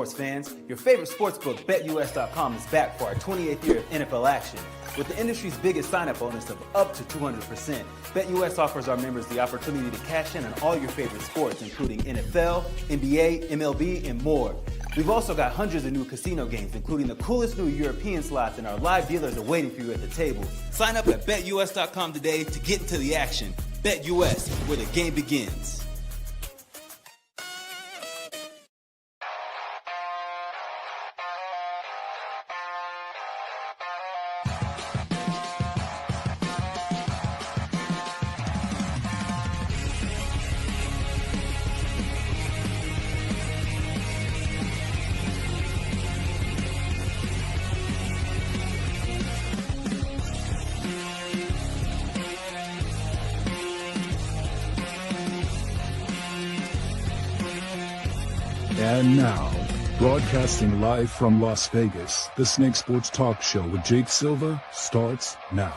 sports fans. Your favorite sportsbook, BetUS.com, is back for our 28th year of NFL action. With the industry's biggest sign-up bonus of up to 200%, BetUS offers our members the opportunity to cash in on all your favorite sports, including NFL, NBA, MLB, and more. We've also got hundreds of new casino games, including the coolest new European slots, and our live dealers are waiting for you at the table. Sign up at BetUS.com today to get into the action. BetUS, where the game begins. And now, broadcasting live from Las Vegas, the Snake Sports Talk Show with Jake Silva starts now.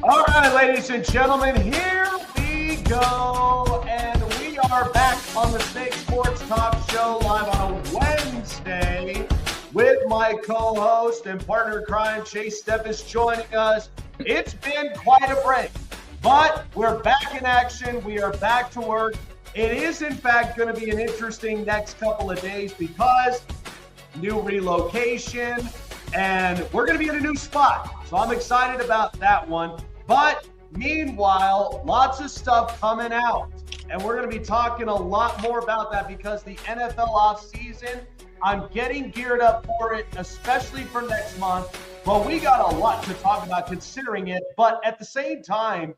All right, ladies and gentlemen, here we go. And we are back on the Snake Sports Talk Show live on a Wednesday with my co-host and partner in crime, Chase Steffes, joining us. It's been quite a break, but we're back in action. We are back to work. It is, in fact, going to be an interesting next couple of days because new relocation, and we're going to be in a new spot. So I'm excited about that one. But meanwhile, lots of stuff coming out. And we're going to be talking a lot more about that because the NFL offseason, I'm getting geared up for it, especially for next month. But we got a lot to talk about considering it. But at the same time,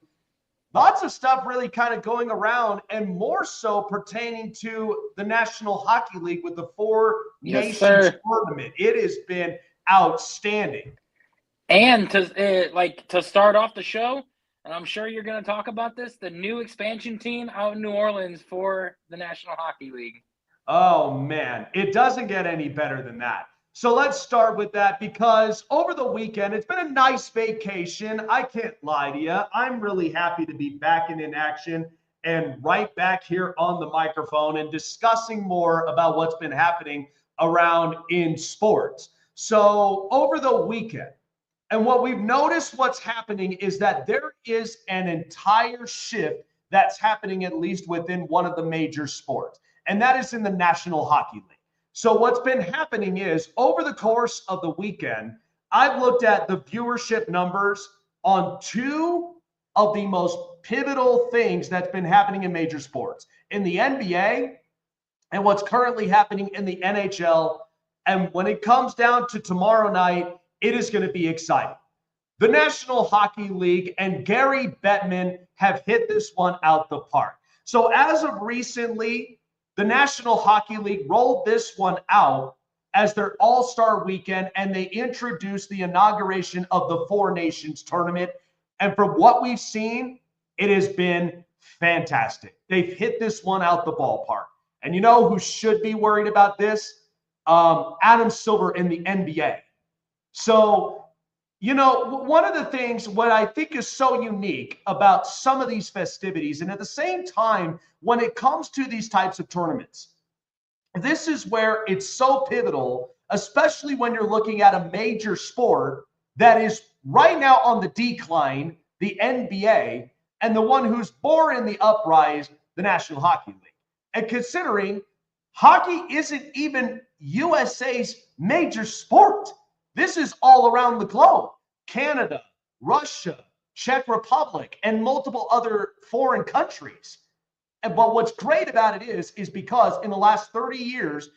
lots of stuff really kind of going around, and more so pertaining to the National Hockey League with the Four Nations tournament. It has been outstanding. And to start off the show, and I'm sure you're going to talk about this, the new expansion team out in New Orleans for the National Hockey League. Oh, man, it doesn't get any better than that. So let's start with that because over the weekend, it's been a nice vacation. I can't lie to you. I'm really happy to be back in action and right back here on the microphone and discussing more about what's been happening around in sports. So over the weekend, and what we've noticed what's happening is that there is an entire shift that's happening at least within one of the major sports, and that is in the National Hockey League. So what's been happening is over the course of the weekend, I've looked at the viewership numbers on two of the most pivotal things that's been happening in major sports, in the NBA and what's currently happening in the NHL. And when it comes down to tomorrow night, it is going to be exciting. The National Hockey League and Gary Bettman have hit this one out the park. So as of recently, the National Hockey League rolled this one out as their all-star weekend, and they introduced the inauguration of the Four Nations tournament. And from what we've seen, it has been fantastic. They've hit this one out the ballpark. And you know who should be worried about this? Adam Silver in the NBA. So, you know, one of the things, what I think is so unique about some of these festivities, and at the same time, when it comes to these types of tournaments, this is where it's so pivotal, especially when you're looking at a major sport that is right now on the decline, the NBA, and the one who's more in the uprise, the National Hockey League. And considering hockey isn't even USA's major sport, this is all around the globe. Canada, Russia, Czech Republic, and multiple other foreign countries. But what's great about it is because in the last 30 years,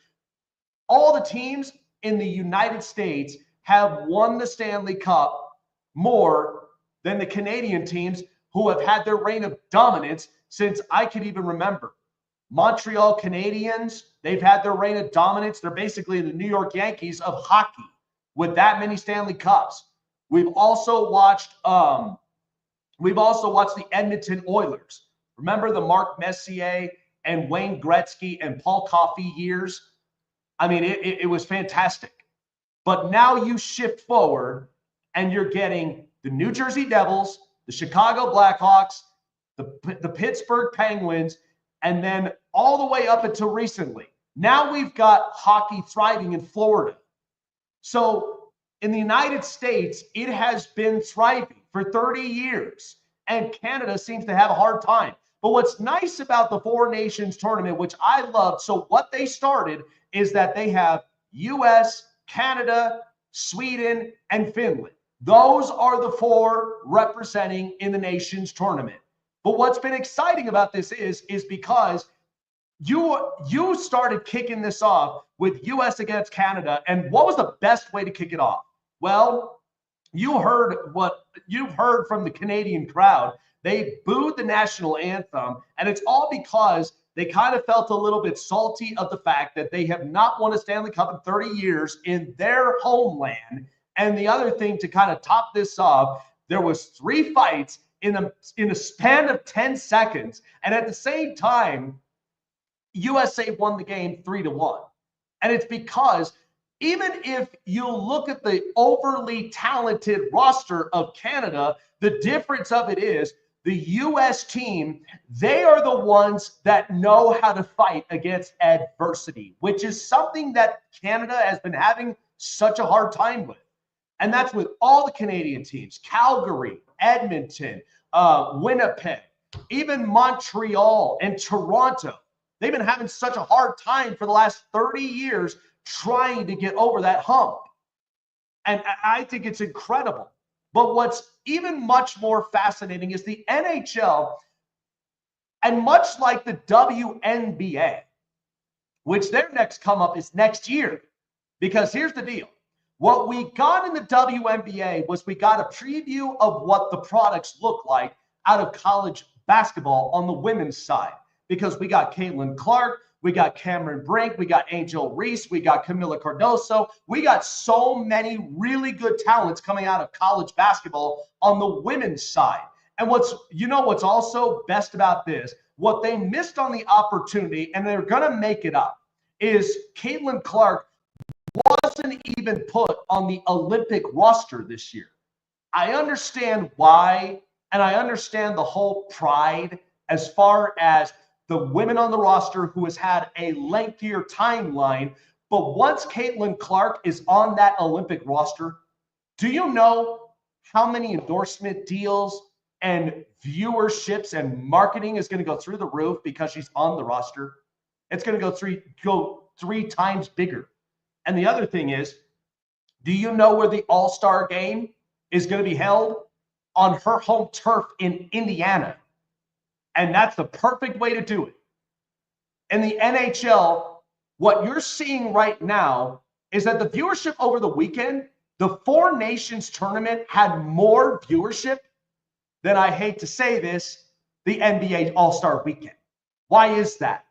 all the teams in the United States have won the Stanley Cup more than the Canadian teams who have had their reign of dominance since I could even remember. Montreal Canadiens, they've had their reign of dominance. They're basically the New York Yankees of hockey with that many Stanley Cups. We've also watched the Edmonton Oilers. Remember the Mark Messier and Wayne Gretzky and Paul Coffey years? I mean, it was fantastic. But now you shift forward and you're getting the New Jersey Devils, the Chicago Blackhawks, the Pittsburgh Penguins, and then all the way up until recently. Now we've got hockey thriving in Florida. So in the United States, it has been thriving for 30 years, and Canada seems to have a hard time. But what's nice about the Four Nations tournament, which I love, so what they started is that they have US, Canada, Sweden, and Finland. Those are the four representing in the Nations tournament. But what's been exciting about this is because you started kicking this off with US against Canada. And what was the best way to kick it off? Well, you've heard from the Canadian crowd. They booed the national anthem, and it's all because they kind of felt a little bit salty of the fact that they have not won a Stanley Cup in 30 years in their homeland. And the other thing, to kind of top this off, there was 3 fights in a span of 10 seconds. And at the same time, USA won the game 3-1. And it's because even if you look at the overly talented roster of Canada, the difference of it is the US team, they are the ones that know how to fight against adversity, which is something that Canada has been having such a hard time with. And that's with all the Canadian teams: Calgary, Edmonton, Winnipeg, even Montreal and Toronto. They've been having such a hard time for the last 30 years trying to get over that hump. And I think it's incredible. But what's even much more fascinating is the NHL, and much like the WNBA, which their next come up is next year. Because here's the deal. What we got in the WNBA was we got a preview of what the products look like out of college basketball on the women's side. Because we got Caitlin Clark, we got Cameron Brink, we got Angel Reese, we got Camila Cardoso. We got so many really good talents coming out of college basketball on the women's side. And what's also best about this, what they missed on the opportunity, and they're going to make it up, is Caitlin Clark wasn't even put on the Olympic roster this year. I understand why, and I understand the whole pride as far as the women on the roster who has had a lengthier timeline. But once Caitlin Clark is on that Olympic roster, do you know how many endorsement deals and viewerships and marketing is going to go through the roof because she's on the roster? It's going to go three times bigger. And the other thing is, do you know where the All-Star game is going to be held? On her home turf in Indiana. And that's the perfect way to do it. In the NHL, what you're seeing right now is that the viewership over the weekend, the Four Nations tournament had more viewership than, I hate to say this, the NBA All-Star weekend. Why is that?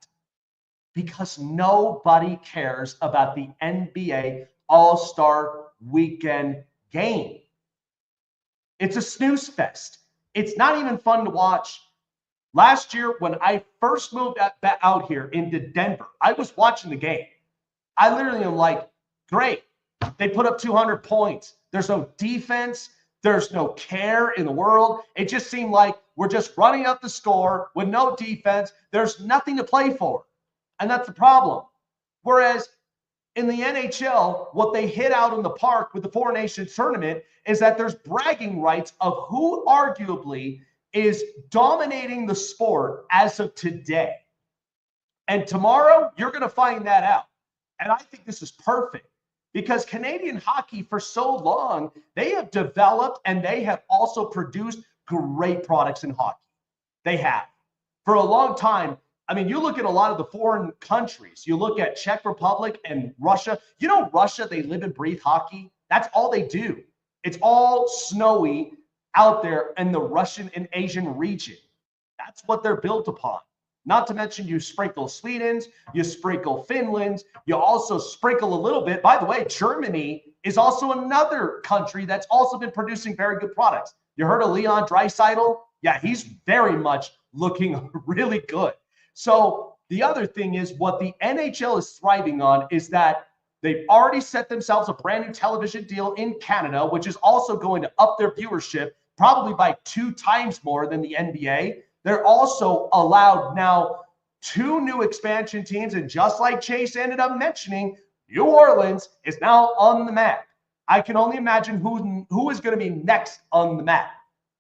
Because nobody cares about the NBA All-Star weekend game. It's a snooze fest. It's not even fun to watch. Last year, when I first moved out here into Denver, I was watching the game. I literally am like, great. They put up 200 points. There's no defense. There's no care in the world. It just seemed like we're just running up the score with no defense. There's nothing to play for. And that's the problem. Whereas in the NHL, what they hit out in the park with the Four Nations tournament is that there's bragging rights of who arguably is dominating the sport as of today. And tomorrow, you're going to find that out. And I think this is perfect because Canadian hockey, for so long, they have developed and they have also produced great products in hockey. They have. For a long time, I mean, you look at a lot of the foreign countries. You look at Czech Republic and Russia. You know, Russia, they live and breathe hockey. That's all they do. It's all snowy out there in the Russian and Asian region. That's what they're built upon. Not to mention you sprinkle Sweden's, you sprinkle Finland's, you also sprinkle a little bit. By the way, Germany is also another country that's also been producing very good products. You heard of Leon Draisaitl? Yeah, he's very much looking really good. So the other thing is what the NHL is thriving on is that they've already set themselves a brand new television deal in Canada, which is also going to up their viewership probably by 2 times more than the NBA. They're also allowed now 2 new expansion teams, and just like Chase ended up mentioning, New Orleans is now on the map. I can only imagine who is going to be next on the map.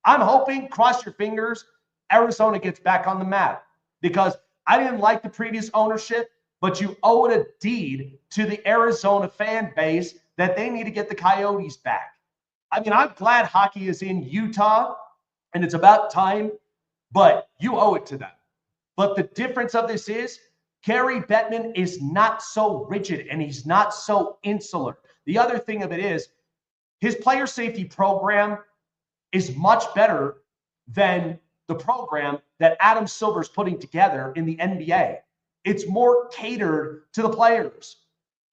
I'm hoping, cross your fingers, Arizona gets back on the map, because I didn't like the previous ownership, but you owe it a deed to the Arizona fan base that they need to get the Coyotes back. I mean, I'm glad hockey is in Utah, and it's about time, but you owe it to them. But the difference of this is Gary Bettman is not so rigid, and he's not so insular. The other thing of it is his player safety program is much better than the program that Adam Silver's putting together in the NBA. It's more catered to the players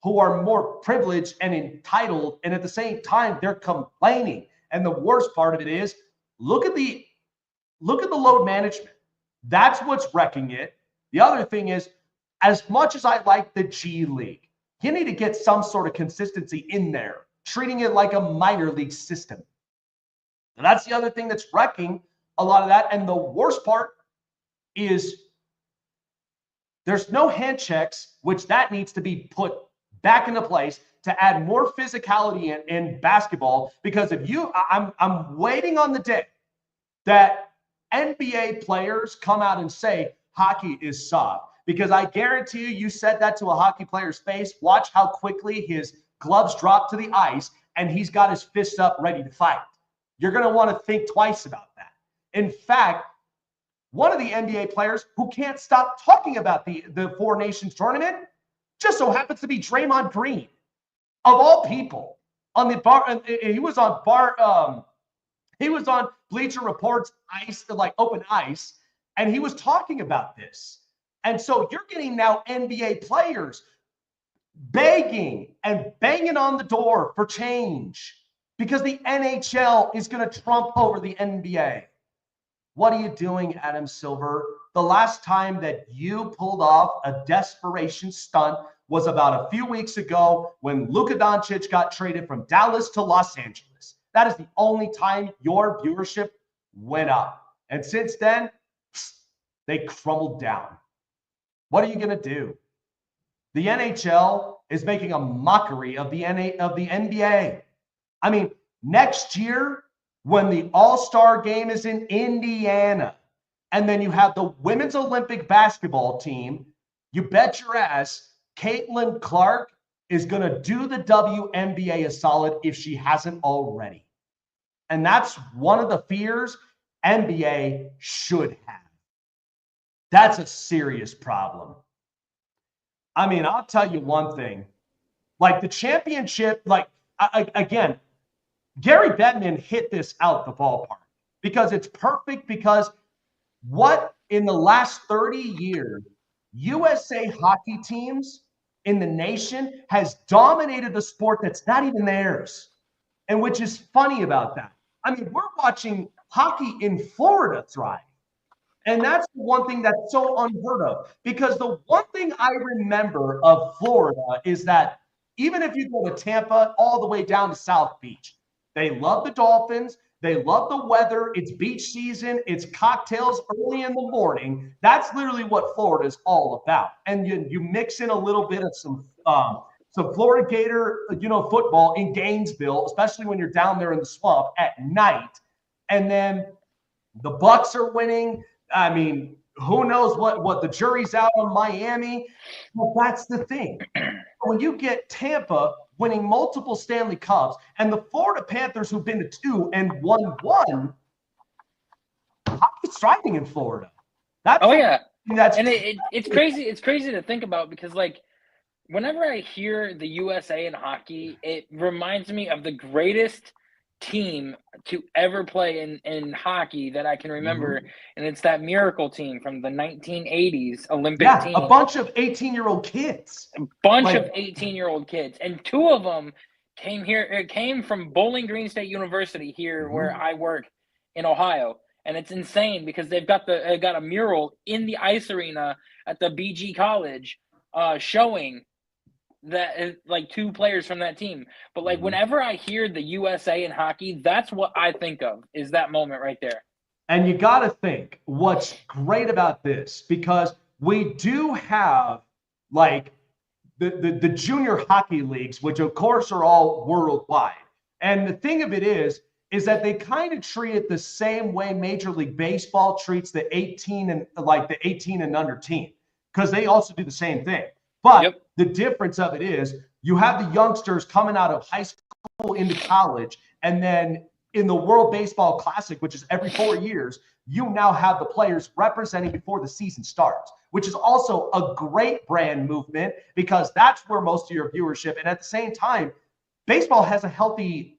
who are more privileged and entitled, and at the same time, they're complaining. And the worst part of it is, look at the load management. That's what's wrecking it. The other thing is, as much as I like the G League, you need to get some sort of consistency in there, treating it like a minor league system. And that's the other thing that's wrecking a lot of that. And the worst part is there's no hand checks, which that needs to be put back into place to add more physicality in basketball. Because if I'm waiting on the day that NBA players come out and say hockey is soft. Because I guarantee you said that to a hockey player's face. Watch how quickly his gloves drop to the ice and he's got his fists up ready to fight. You're going to want to think twice about that. In fact, one of the NBA players who can't stop talking about the Four Nations tournament just so happens to be Draymond Green, of all people. On the bar, he was on Bleacher Report's ice, like open ice, and he was talking about this. And so you're getting now NBA players begging and banging on the door for change because the NHL is going to trump over the NBA. What are you doing, Adam Silver? The last time that you pulled off a desperation stunt was about a few weeks ago when Luka Doncic got traded from Dallas to Los Angeles. That is the only time your viewership went up. And since then, they crumbled down. What are you going to do? The NHL is making a mockery of the NBA. I mean, next year, when the All-Star game is in Indiana, and then you have the Women's Olympic basketball team, you bet your ass Caitlin Clark is going to do the WNBA a solid if she hasn't already. And that's one of the fears NBA should have. That's a serious problem. I mean, I'll tell you one thing. Like the championship, again, Gary Bettman hit this out the ballpark because it's perfect because what in the last 30 years, USA hockey teams in the nation has dominated the sport that's not even theirs. And which is funny about that. I mean, we're watching hockey in Florida thrive. And that's the one thing that's so unheard of. Because the one thing I remember of Florida is that even if you go to Tampa all the way down to South Beach, they love the Dolphins. They love the weather. It's beach season. It's cocktails early in the morning. That's literally what Florida is all about. And you mix in a little bit of some Florida Gator, football in Gainesville, especially when you're down there in the swamp at night. And then the Bucks are winning. I mean, who knows what the jury's out on Miami? Well, that's the thing. When you get Tampa winning multiple Stanley Cups and the Florida Panthers who've been to 2 and won 1, hockey's thriving in Florida. It's crazy. It's crazy to think about because whenever I hear the USA in hockey, it reminds me of the greatest team to ever play in hockey that I can remember, and it's that Miracle team from the 1980s Olympic team. A bunch of 18-year-old kids. Of 18-year-old kids, and 2 of them came from Bowling Green State University here where I work in Ohio, and it's insane because they've got a mural in the ice arena at the BG College showing that 2 players from that team. But whenever I hear the USA in hockey, that's what I think of is that moment right there. And you got to think what's great about this, because we do have like the junior hockey leagues, which of course are all worldwide. And the thing of it is that they kind of treat it the same way Major League Baseball treats the 18 and under team, because they also do the same thing. But the difference of it is you have the youngsters coming out of high school into college, and then in the World Baseball Classic, which is every 4 years, you now have the players representing before the season starts, which is also a great brand movement because that's where most of your viewership. And at the same time, baseball has a healthy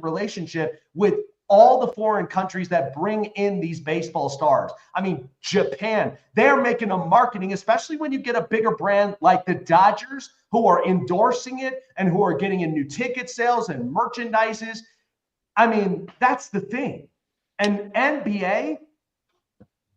relationship with all the foreign countries that bring in these baseball stars. I mean, Japan, they're making a marketing, especially when you get a bigger brand like the Dodgers, who are endorsing it and who are getting in new ticket sales and merchandises. I mean, that's the thing. And NBA,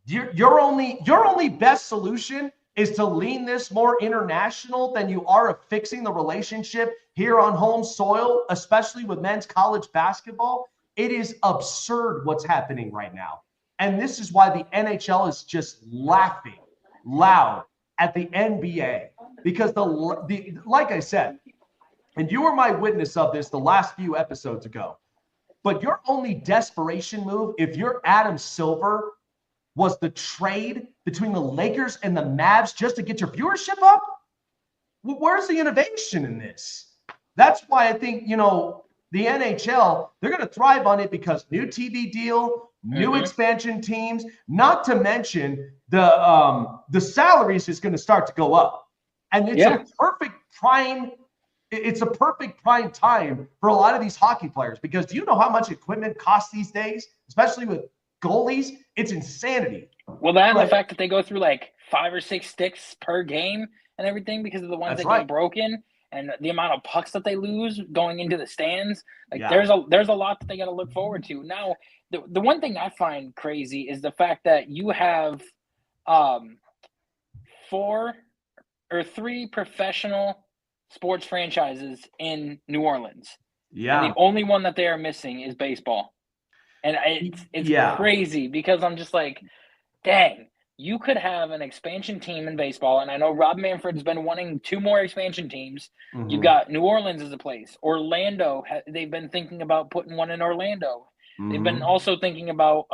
your only best solution is to lean this more international than you are of fixing the relationship here on home soil, especially with men's college basketball. It is absurd what's happening right now. And this is why the NHL is just laughing loud at the NBA, because the like I said, and you were my witness of this the last few episodes ago, but your only desperation move, if you're Adam Silver, was the trade between the Lakers and the Mavs just to get your viewership up? Where's the innovation in this? That's why I think, the NHL, they're going to thrive on it because new TV deal, new expansion teams, not to mention the salaries is going to start to go up. And it's a perfect prime time for a lot of these hockey players, because do you know how much equipment costs these days, especially with goalies? It's insanity. Well, that and the fact that they go through like 5 or 6 sticks per game and everything because of the ones that get broken, and the amount of pucks that they lose going into the stands. There's a lot that they got to look forward to. Now, the one thing I find crazy is the fact that you have 4 or 3 professional sports franchises in New Orleans. Yeah. And the only one that they are missing is baseball. And it's crazy because I'm just like, dang, you could have an expansion team in baseball. And I know Rob Manfred's been wanting 2 more expansion teams. Mm-hmm. You've got New Orleans as a place. Orlando, they've been thinking about putting one in Orlando. Mm-hmm. They've been also thinking about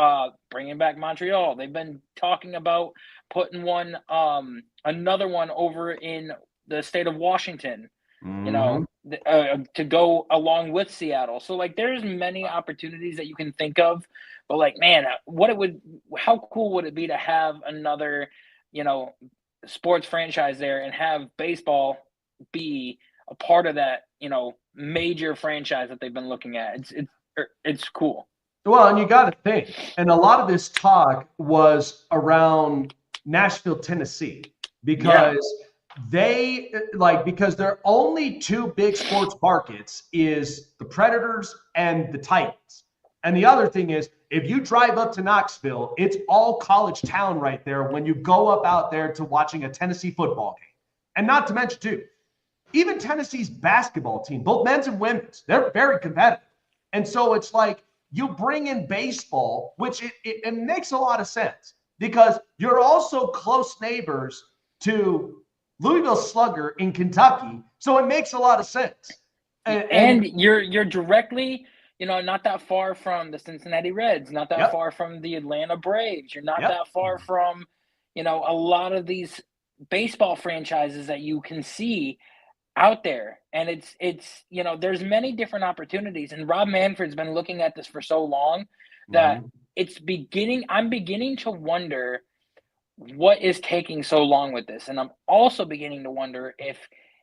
bringing back Montreal. They've been talking about putting one, another one over in the state of Washington. Mm-hmm. To go along with Seattle. So there's many opportunities that you can think of, but man, how cool would it be to have another, sports franchise there and have baseball be a part of that, major franchise that they've been looking at. It's cool. Well, and you got to think, and a lot of this talk was around Nashville, Tennessee, because because their only 2 big sports markets is the Predators and the Titans. And the other thing is, if you drive up to Knoxville, it's all college town right there when you go up out there to watching a Tennessee football game. And not to mention, too, even Tennessee's basketball team, both men's and women's, they're very competitive. And so it's like you bring in baseball, which it makes a lot of sense because you're also close neighbors to Louisville Slugger in Kentucky, so it makes a lot of sense. And you're directly, not that far from the Cincinnati Reds, not that far from the Atlanta Braves. You're not that far from, a lot of these baseball franchises that you can see out there. And it's there's many different opportunities. And Rob Manfred's been looking at this for so long that I'm beginning to wonder what is taking so long with this. And I'm also beginning to wonder if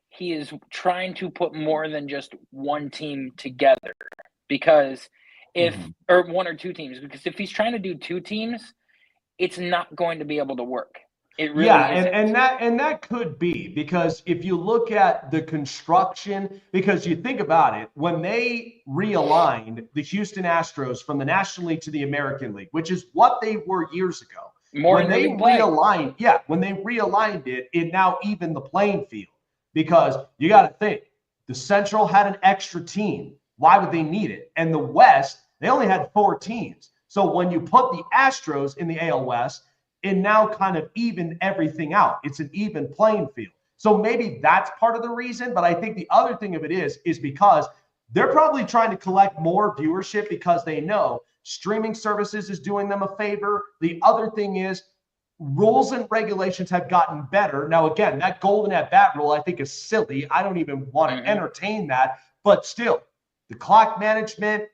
he is trying to put more than just one team together, because or 1 or 2 teams, because if he's trying to do 2 teams, it's not going to be able to work. It really isn't. and that could be, because if you look at the construction, because you think about it, when they realigned the Houston Astros from the National League to the American League, which is what they were years ago, when they realigned it, it now evened the playing field, because you got to think the Central had an extra team. Why would they need it? And the West, they only had 4 teams. So when you put the Astros in the AL West, and now kind of even everything out. It's an even playing field. So maybe that's part of the reason. But I think the other thing of it is because they're probably trying to collect more viewership because they know streaming services is doing them a favor. The other thing is rules and regulations have gotten better. Now, again, that golden at bat rule I think is silly. I don't even want to entertain that. But still, the clock management,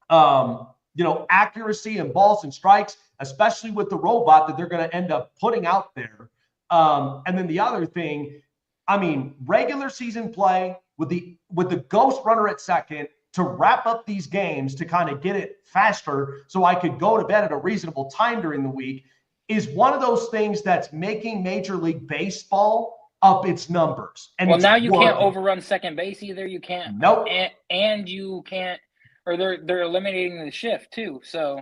accuracy and balls and strikes, especially with the robot that they're going to end up putting out there. And then the other thing, I mean, regular season play with the ghost runner at second to wrap up these games to kind of get it faster so I could go to bed at a reasonable time during the week is one of those things that's making Major League Baseball up its numbers. And well, now you can't overrun second base either. You can't. Nope. And you can't, or they're eliminating the shift too. So.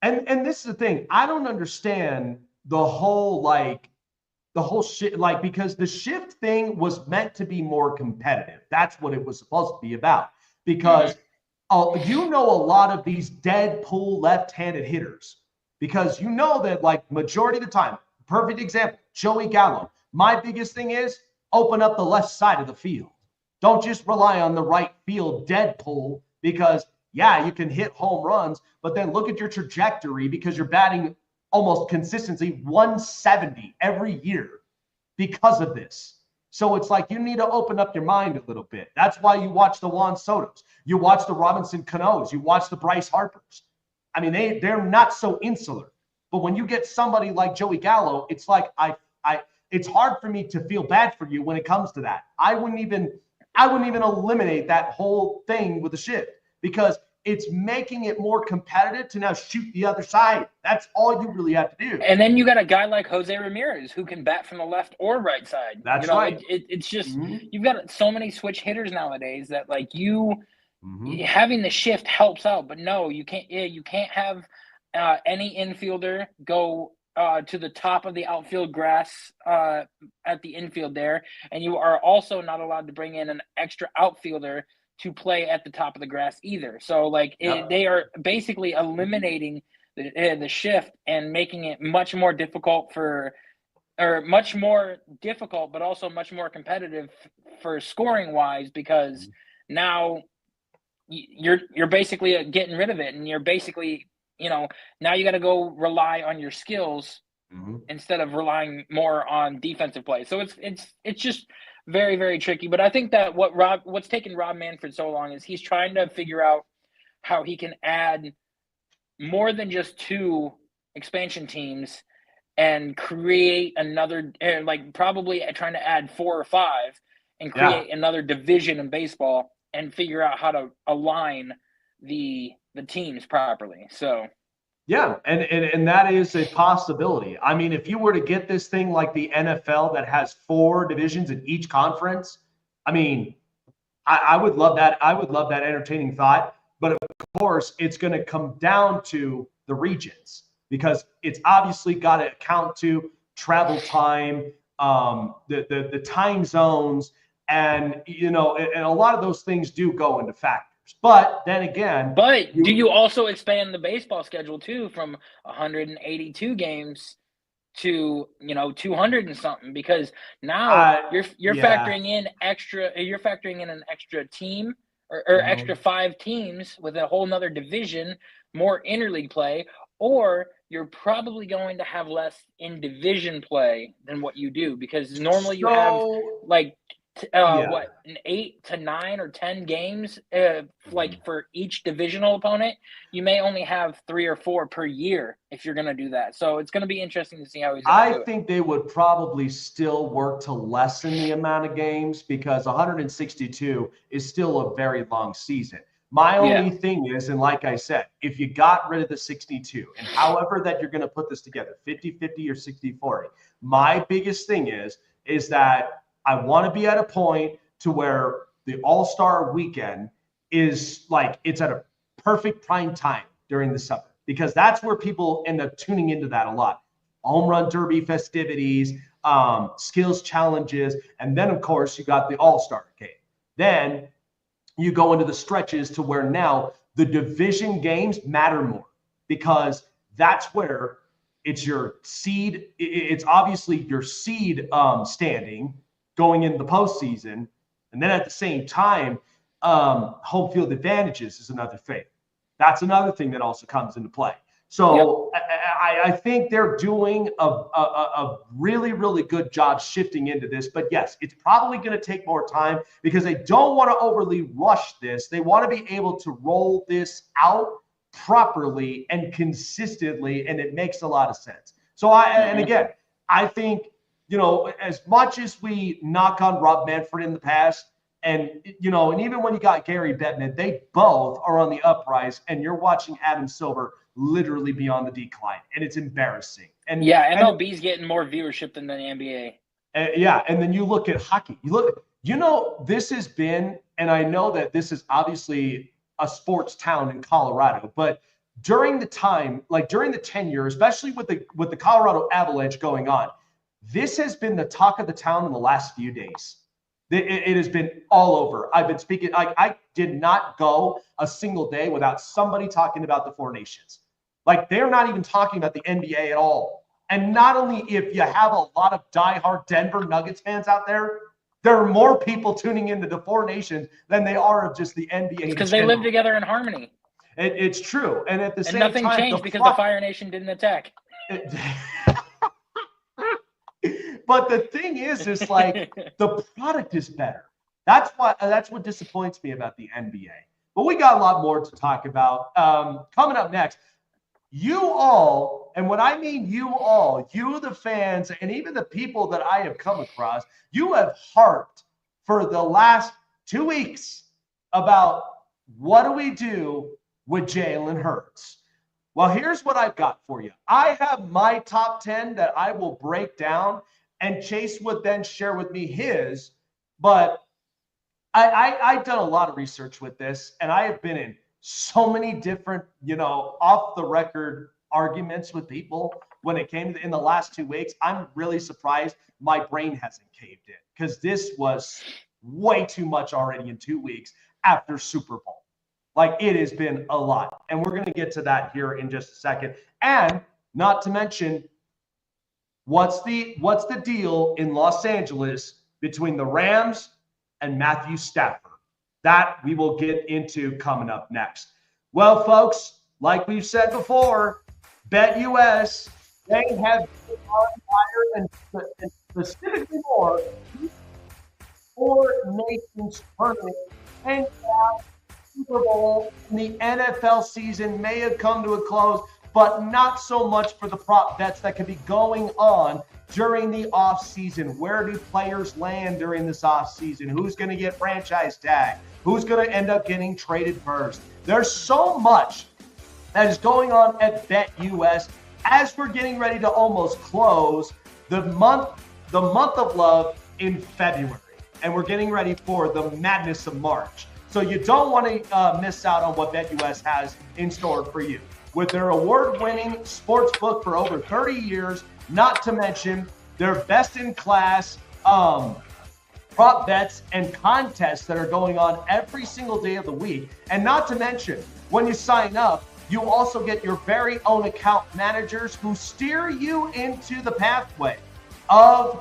And this is the thing. I don't understand the whole shit, because the shift thing was meant to be more competitive. That's what it was supposed to be about. Because a lot of these dead pull left-handed hitters, because you know that majority of the time, perfect example, Joey Gallo. My biggest thing is open up the left side of the field. Don't just rely on the right field dead pull because, yeah, you can hit home runs, but then look at your trajectory because you're batting almost consistency 170 every year because of this. So it's like you need to open up your mind a little bit. That's why you watch the Juan Sotos. You watch the Robinson Canoes. You watch the Bryce Harpers. I mean, they're not so insular. But when you get somebody like Joey Gallo, it's like it's hard for me to feel bad for you when it comes to that. I wouldn't even eliminate that whole thing with the shift because it's making it more competitive to now shoot the other side. That's all you really have to do. And then you got a guy like Jose Ramirez who can bat from the left or right side. That's right. It's just you've got so many switch hitters nowadays that having the shift helps out. But no, you can't. Yeah, you can't have any infielder go to the top of the outfield grass at the infield there, and you are also not allowed to bring in an extra outfielder to play at the top of the grass either. So they are basically eliminating the shift and making it much more difficult, but also much more competitive for scoring wise, because now you're basically getting rid of it, and you're basically, now you got to go rely on your skills instead of relying more on defensive play. So it's just very, very tricky. But I think that what's taken Rob Manfred so long is he's trying to figure out how he can add more than just 2 expansion teams and create another, probably trying to add 4 or 5 and create another division in baseball and figure out how to align the teams properly. So. Yeah, and that is a possibility. I mean, if you were to get this thing like the NFL that has 4 divisions in each conference, I mean, I would love that. I would love that entertaining thought. But of course, it's going to come down to the regions because it's obviously got to account to travel time, the time zones, and and a lot of those things do go into factors. But then again, do you also expand the baseball schedule too from 182 games to 200 and something? Because now you're factoring in an extra team or extra 5 teams with a whole nother division, more interleague play, or you're probably going to have less in division play than what you do, because normally you have an 8 to 9 or 10 games for each divisional opponent. You may only have 3 or 4 per year if you're going to do that. So it's going to be interesting to see how he's going to do it. I think they would probably still work to lessen the amount of games because 162 is still a very long season. My only thing is, and like I said, if you got rid of the 62 and however that you're going to put this together, 50-50 or 60-40, my biggest thing is that I want to be at a point to where the All-Star weekend is it's at a perfect prime time during the summer, because that's where people end up tuning into that a lot. Home run derby festivities, skills challenges, and then of course you got the All-Star game. Then you go into the stretches to where now the division games matter more, because that's where It's your seed. It's obviously your seed standing going into the postseason. And then at the same time, home field advantages is another thing. That's another thing that also comes into play. So I think they're doing a really, really good job shifting into this. But yes, it's probably going to take more time because they don't want to overly rush this. They want to be able to roll this out properly and consistently, and it makes a lot of sense. So and again, I think, as much as we knock on Rob Manfred in the past, and even when you got Gary Bettman, they both are on the uprise, and you're watching Adam Silver literally be on the decline, and it's embarrassing. And MLB's getting more viewership than the NBA. And then you look at hockey. This has been, and I know that this is obviously a sports town in Colorado, but during the time, like during the tenure, especially with the Colorado Avalanche going on, this has been the talk of the town in the last few days. It has been all over. I've been speaking. I did not go a single day without somebody talking about the Four Nations. Like, they're not even talking about the NBA at all. And not only if you have a lot of diehard Denver Nuggets fans out there, there are more people tuning into the Four Nations than they are of just the NBA. Because they live together in harmony. It's true. And at the same time, nothing changed because the Fire Nation didn't attack. But the thing is like the product is better. That's what disappoints me about the NBA. But we got a lot more to talk about. Coming up next, you all, and when I mean you all, you the fans, and even the people that I have come across, you have harped for the last 2 weeks about what do we do with Jalen Hurts. Well, here's what I've got for you. I have my top 10 that I will break down, and Chase would then share with me his. But I've done a lot of research with this, and I have been in so many different, off the record arguments with people when it came to in the last 2 weeks. I'm really surprised my brain hasn't caved in, because this was way too much already in 2 weeks after Super Bowl. Like, it has been a lot. And we're going to get to that here in just a second. And not to mention, what's the deal in Los Angeles between the Rams and Matthew Stafford? That we will get into coming up next. Well, folks, like we've said before, BetUS, they have been on fire, and specifically more, Four Nations tournament and Super Bowl in the NFL season may have come to a close, but not so much for the prop bets that could be going on during the offseason. Where do players land during this offseason? Who's going to get franchise tag? Who's going to end up getting traded first? There's so much that is going on at BetUS as we're getting ready to almost close the month of love in February. And we're getting ready for the madness of March. So you don't want to miss out on what BetUS has in store for you. With their award-winning sports book for over 30 years, not to mention their best-in-class prop bets and contests that are going on every single day of the week. And not to mention, when you sign up, you also get your very own account managers who steer you into the pathway of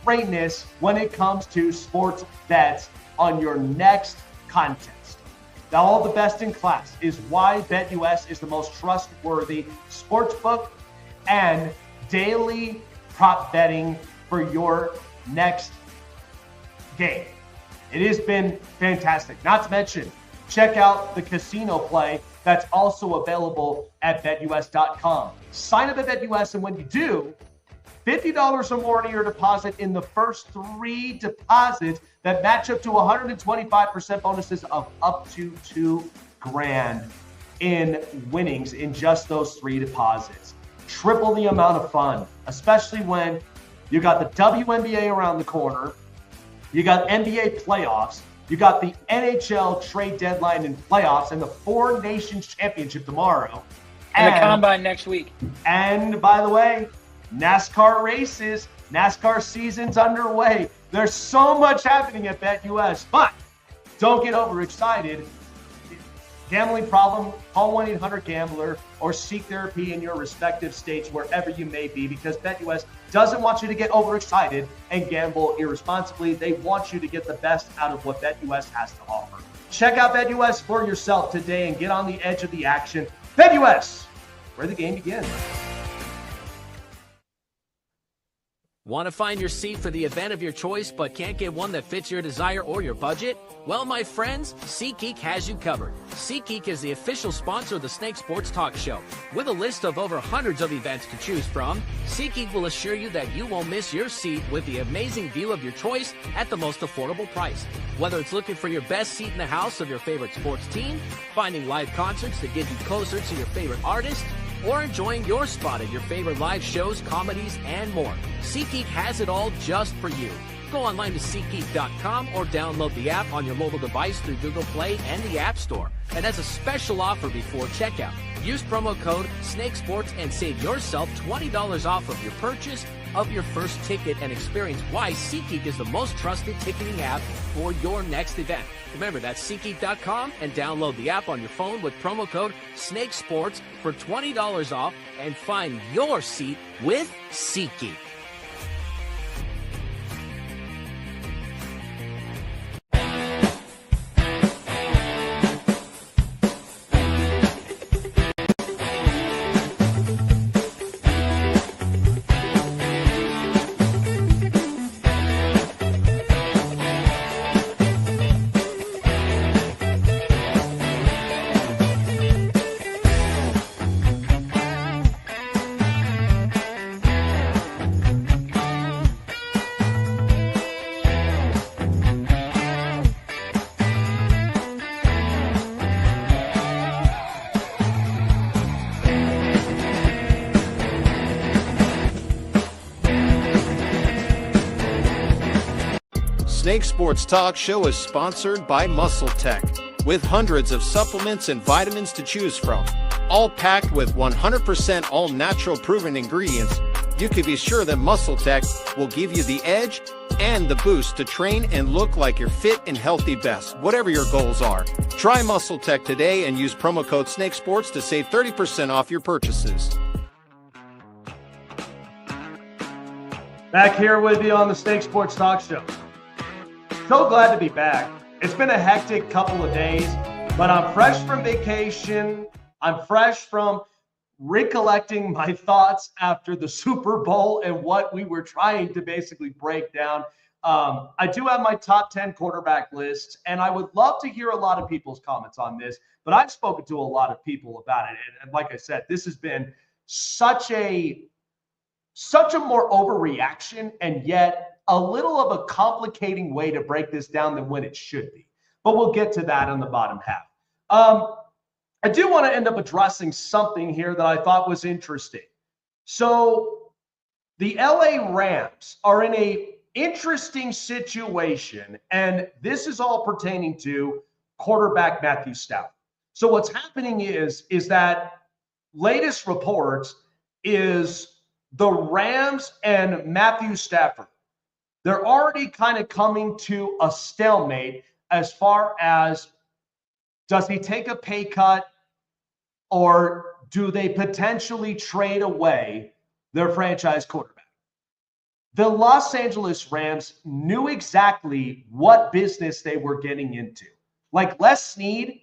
greatness when it comes to sports bets on your next contest. Now, all the best in class is why BetUS is the most trustworthy sportsbook and daily prop betting for your next game. It has been fantastic. Not to mention, check out the casino play that's also available at BetUS.com. Sign up at BetUS, and when you do, $50 or more in your deposit in the first 3 deposits that match up to 125% bonuses of up to $2,000 in winnings in just those 3 deposits. Triple the amount of fun, especially when you got the WNBA around the corner, you got NBA playoffs, you got the NHL trade deadline and playoffs, and the Four Nations Championship tomorrow. And the Combine next week. And by the way, NASCAR races, NASCAR season's underway. There's so much happening at BetUS, but don't get overexcited. Gambling problem? Call 1-800-GAMBLER or seek therapy in your respective states wherever you may be, because BetUS doesn't want you to get overexcited and gamble irresponsibly. They want you to get the best out of what BetUS has to offer. Check out BetUS for yourself today and get on the edge of the action. BetUS, where the game begins. Want to find your seat for the event of your choice but can't get one that fits your desire or your budget? Well, my friends, SeatGeek has you covered. SeatGeek is the official sponsor of the Snake Sports Talk Show. With a list of over hundreds of events to choose from, SeatGeek will assure you that you won't miss your seat with the amazing view of your choice at the most affordable price. Whether it's looking for your best seat in the house of your favorite sports team, finding live concerts that get you closer to your favorite artist, or enjoying your spot at your favorite live shows, comedies, and more, SeatGeek has it all just for you. Go online to SeatGeek.com or download the app on your mobile device through Google Play and the App Store. And as a special offer before checkout, use promo code SNAKESPORTS and save yourself $20 off of your purchase of your first ticket, and experience why SeatGeek is the most trusted ticketing app for your next event. Remember, that's SeatGeek.com and download the app on your phone with promo code SNAKESPORTS for $20 off and find your seat with SeatGeek. Snake Sports Talk Show is sponsored by Muscle Tech, with hundreds of supplements and vitamins to choose from, all packed with 100% all-natural proven ingredients. You can be sure that Muscle Tech will give you the edge and the boost to train and look like your fit and healthy best, whatever your goals are. Try Muscle Tech today and use promo code SNAKESPORTS to save 30% off your purchases. Back here with you on the Snake Sports Talk Show. So glad to be back. It's been a hectic couple of days, but I'm fresh from vacation. I'm fresh from recollecting my thoughts after the Super Bowl and what we were trying to basically break down. I do have my top 10 quarterback list, and I would love to hear a lot of people's comments on this, but I've spoken to a lot of people about it. And like I said, this has been such a more overreaction, and yet a little of a complicating way to break this down than when it should be. But we'll get to that in the bottom half. I do want to end up addressing something here that I thought was interesting. So the LA Rams are in a interesting situation, and this is all pertaining to quarterback Matthew Stafford. So what's happening is that latest reports is the Rams and Matthew Stafford, they're already kind of coming to a stalemate as far as, does he take a pay cut or do they potentially trade away their franchise quarterback? The Los Angeles Rams knew exactly what business they were getting into. Like Les Snead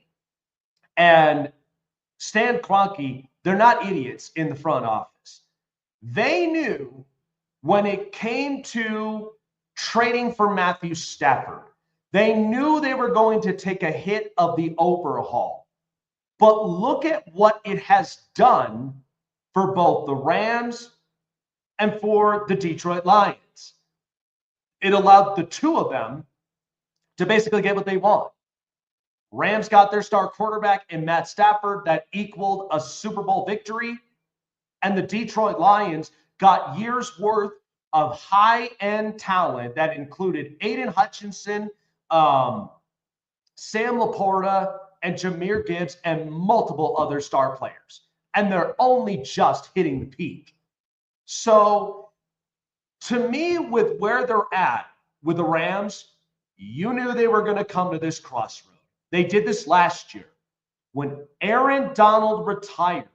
and Stan Kroenke, they're not idiots in the front office. They knew when it came to trading for Matthew Stafford, they knew they were going to take a hit of the overhaul. But look at what it has done for both the Rams and for the Detroit Lions. It allowed the two of them to basically get what they want. Rams got their star quarterback in Matt Stafford that equaled a Super Bowl victory, and the Detroit Lions got years worth of high-end talent that included Aiden Hutchinson, Sam Laporta, and Jahmyr Gibbs, and multiple other star players. And they're only just hitting the peak. So to me, with where they're at with the Rams, you knew they were going to come to this crossroad. They did this last year. when Aaron Donald retired,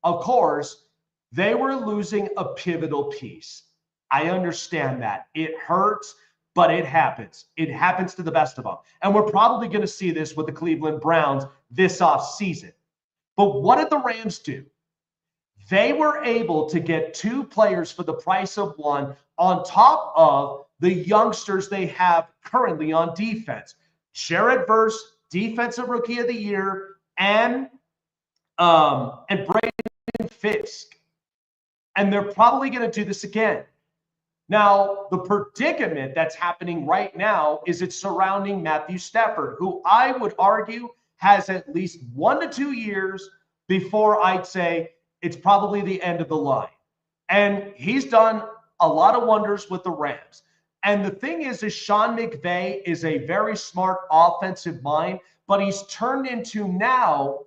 of course, they were losing a pivotal piece. I understand that. It hurts, but it happens. It happens to the best of them. And we're probably going to see this with the Cleveland Browns this offseason. But what did the Rams do? They were able to get 2 players for the price of 1 on top of the youngsters they have currently on defense. Jared Verse, Defensive Rookie of the Year, and Braden Fisk. And they're probably going to do this again. Now, the predicament that's happening right now is it's surrounding Matthew Stafford, who I would argue has at least 1 to 2 years before I'd say it's probably the end of the line. And he's done a lot of wonders with the Rams. And the thing is Sean McVay is a very smart offensive mind, but he's turned into now,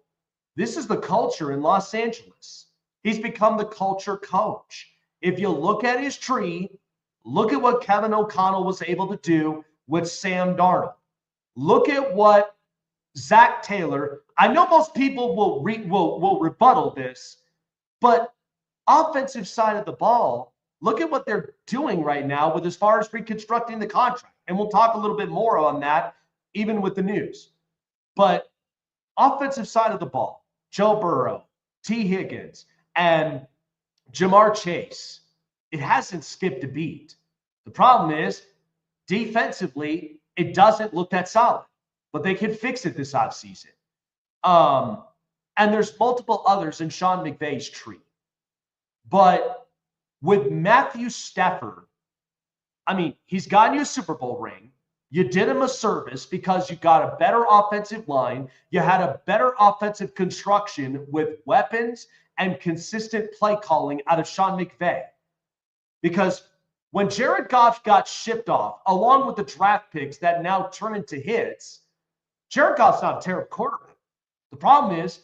this is the culture in Los Angeles. He's become the culture coach. If you look at his tree, look at what Kevin O'Connell was able to do with Sam Darnold. Look at what Zach Taylor, I know most people will rebuttal this, but offensive side of the ball, look at what they're doing right now with as far as reconstructing the contract. And we'll talk a little bit more on that, even with the news. But offensive side of the ball, Joe Burrow, T. Higgins, and Jamar Chase, it hasn't skipped a beat. The problem is, defensively, it doesn't look that solid. But they can fix it this offseason. And there's multiple others in Sean McVay's tree. But with Matthew Stafford, I mean, he's gotten you a Super Bowl ring. You did him a service because you got a better offensive line. You had a better offensive construction with weapons and consistent play calling out of Sean McVay. Because when Jared Goff got shipped off, along with the draft picks that now turn into hits, Jared Goff's not a terrible quarterback. The problem is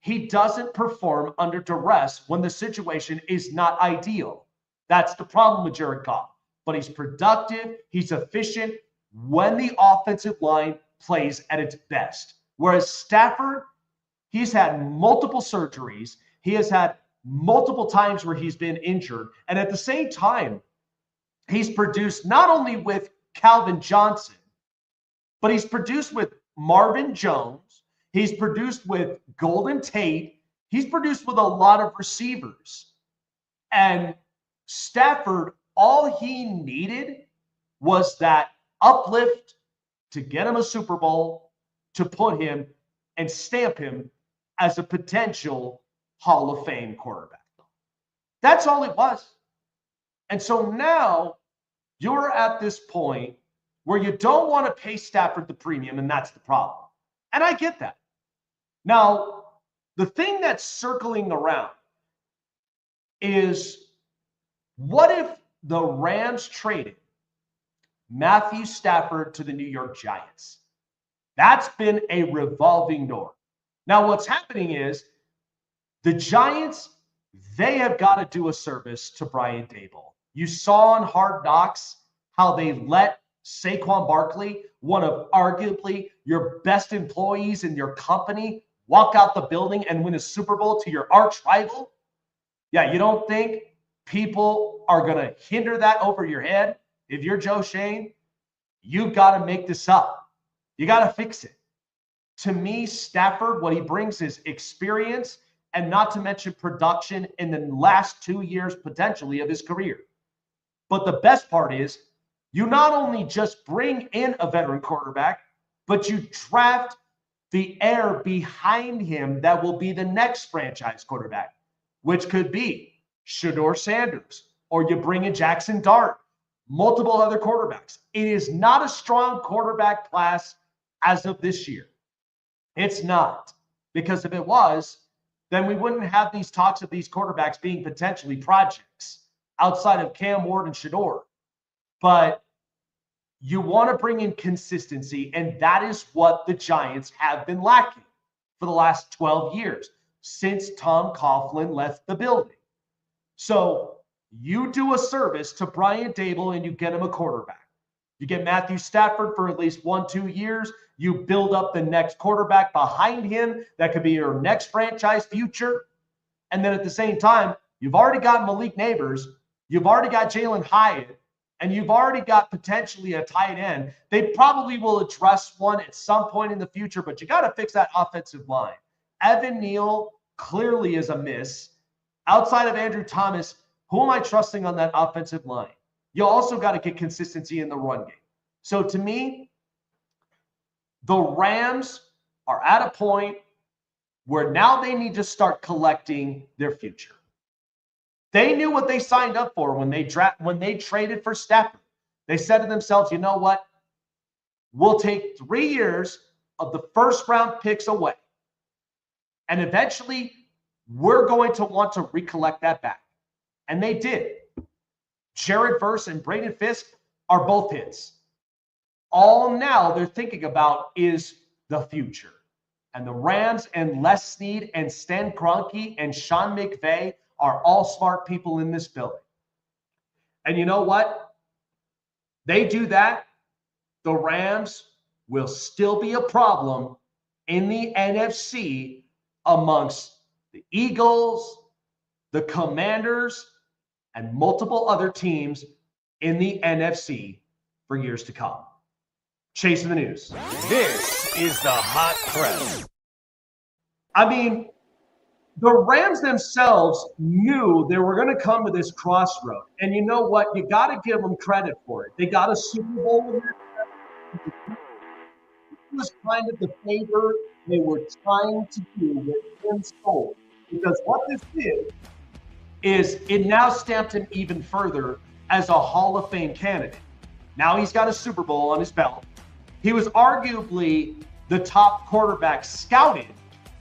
he doesn't perform under duress when the situation is not ideal. That's the problem with Jared Goff. But he's productive, he's efficient when the offensive line plays at its best. Whereas Stafford, he's had multiple surgeries. He has had multiple times where he's been injured. And at the same time, he's produced not only with Calvin Johnson, but he's produced with Marvin Jones. He's produced with Golden Tate. He's produced with a lot of receivers. And Stafford, all he needed was that uplift to get him a Super Bowl, to put him and stamp him as a potential Hall of Fame quarterback. That's all it was. And so now you're at this point where you don't want to pay Stafford the premium, and that's the problem. And I get that. Now, the thing that's circling around is, what if the Rams traded Matthew Stafford to the New York Giants? That's been a revolving door. Now, what's happening is the Giants, they have got to do a service to Brian Daboll. You saw on Hard Knocks how they let Saquon Barkley, one of arguably your best employees in your company, walk out the building and win a Super Bowl to your arch rival? Yeah, you don't think people are going to hinder that over your head? If you're Joe Schoen, you've got to make this up. You got to fix it. To me, Stafford, what he brings is experience, and not to mention production in the last 2 years, potentially, of his career. But the best part is, you not only just bring in a veteran quarterback, but you draft the heir behind him that will be the next franchise quarterback, which could be Shedeur Sanders, or you bring in Jackson Dart, multiple other quarterbacks. It is not a strong quarterback class as of this year. It's not. Because if it was, then we wouldn't have these talks of these quarterbacks being potentially projects outside of Cam Ward and Shedeur. But you want to bring in consistency, and that is what the Giants have been lacking for the last 12 years, since Tom Coughlin left the building. So you do a service to Brian Daboll and you get him a quarterback. You get Matthew Stafford for at least 1-2 years. You build up the next quarterback behind him that could be your next franchise future. And then at the same time, you've already got Malik Neighbors. You've already got Jalen Hyatt. And you've already got potentially a tight end. They probably will address one at some point in the future, but you got to fix that offensive line. Evan Neal clearly is a miss. Outside of Andrew Thomas, who am I trusting on that offensive line? You also got to get consistency in the run game. So to me, the Rams are at a point where now they need to start collecting their future. They knew what they signed up for when they traded for Stafford. They said to themselves, you know what? We'll take 3 years of the first round picks away. And eventually, we're going to want to recollect that back. And they did. Jared Verse and Braden Fisk are both hits. All now they're thinking about is the future. And the Rams and Les Snead and Stan Kroenke and Sean McVay are all smart people in this building. And you know what? They do that, the Rams will still be a problem in the NFC amongst the Eagles, the Commanders, and multiple other teams in the NFC for years to come. Chasing the news. This is the Hot Press. I mean, the Rams themselves knew they were going to come to this crossroad. And you know what? You got to give them credit for it. They got a Super Bowl in it. It was kind of the favor they were trying to do with Tim Stoll. Because what this did is it now stamped him even further as a Hall of Fame candidate. Now he's got a Super Bowl on his belt. He was arguably the top quarterback scouted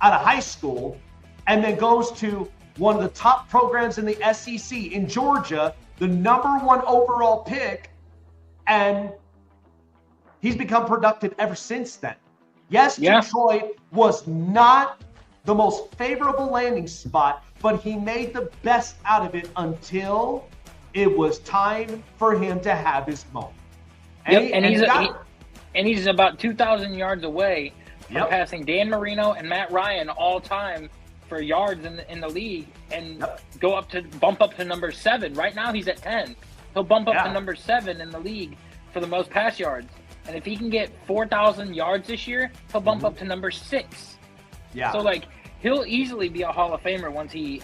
out of high school, and then goes to one of the top programs in the SEC in Georgia, the #1 overall pick, and he's become productive ever since then. Yes, yeah. Detroit was not the most favorable landing spot, but he made the best out of it until it was time for him to have his moment. And he's about 2,000 yards away from passing Dan Marino and Matt Ryan all time for yards in the league, and bump up to number 7. Right now he's at 10. He'll bump up to number 7 in the league for the most pass yards. And if he can get 4,000 yards this year, he'll bump up to number 6. Yeah. So he'll easily be a Hall of Famer once he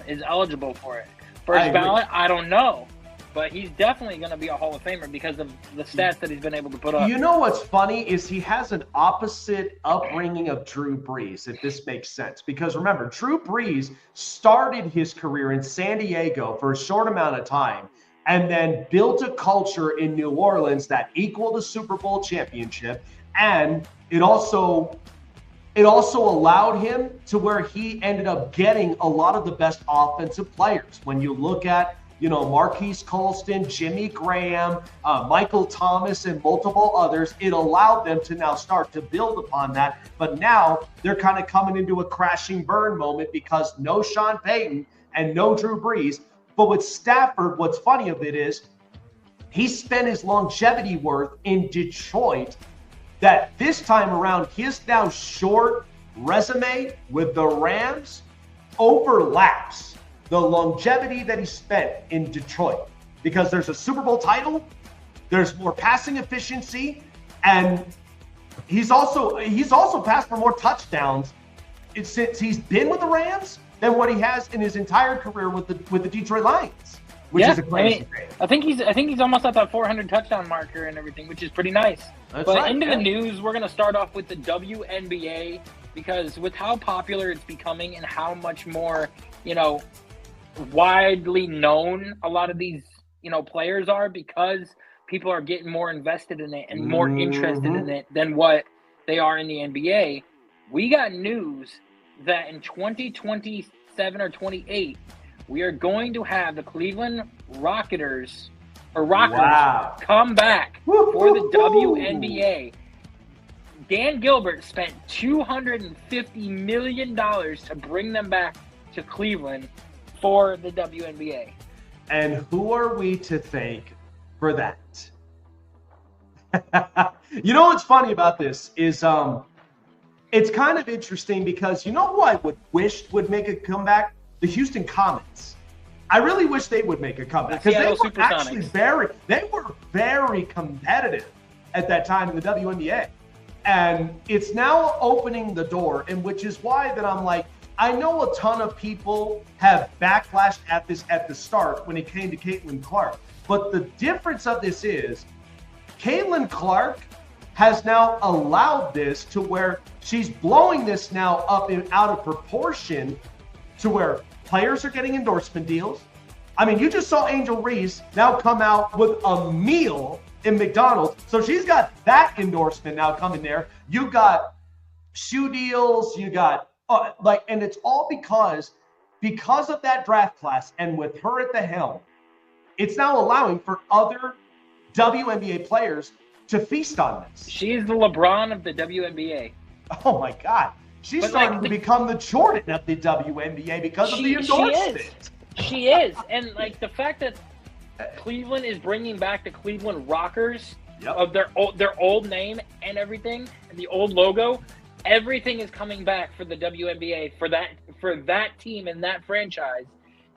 is eligible for it. First ballot, I don't know. But he's definitely going to be a Hall of Famer because of the stats that he's been able to put up. You know what's funny is he has an opposite upbringing of Drew Brees, if this makes sense. Because remember, Drew Brees started his career in San Diego for a short amount of time and then built a culture in New Orleans that equaled a Super Bowl championship. And it also allowed him to where he ended up getting a lot of the best offensive players. When you look at Marquise Colston, Jimmy Graham, Michael Thomas, and multiple others, it allowed them to now start to build upon that. But now they're kind of coming into a crashing burn moment because no Sean Payton and no Drew Brees. But with Stafford, what's funny of it is he spent his longevity worth in Detroit that this time around, his now short resume with the Rams overlaps the longevity that he spent in Detroit, because there's a Super Bowl title, there's more passing efficiency, and he's also passed for more touchdowns since he's been with the Rams than what he has in his entire career with the Detroit Lions, which is a crazy thing. I think he's almost at that 400 touchdown marker and everything, which is pretty nice. That's but right, into the news, we're gonna start off with the WNBA, because with how popular it's becoming and how much more widely known a lot of these players are, because people are getting more invested in it and more interested in it than what they are in the NBA. We got news that in 2027 or 28 we are going to have the Cleveland Rockers come back for the WNBA. Dan Gilbert spent $250 million to bring them back to Cleveland for the WNBA. And who are we to thank for that? You know what's funny about this is it's kind of interesting because you know who I would wish would make a comeback? The Houston Comets. I really wish they would make a comeback because they were actually very competitive at that time in the WNBA. And it's now opening the door, and which is why that I'm like, I know a ton of people have backlashed at this at the start when it came to Caitlin Clark. But the difference of this is Caitlin Clark has now allowed this to where she's blowing this now up and out of proportion to where players are getting endorsement deals. I mean, you just saw Angel Reese now come out with a meal in McDonald's. So she's got that endorsement now coming there. You got shoe deals, you got and it's all because of that draft class and with her at the helm, it's now allowing for other WNBA players to feast on this. She's the LeBron of the WNBA. Oh my God. She's starting to become the Jordan of the WNBA because of the endorsement. She is. And like the fact that Cleveland is bringing back the Cleveland Rockers of their old name and everything, and the old logo, everything is coming back for the WNBA for that team and that franchise.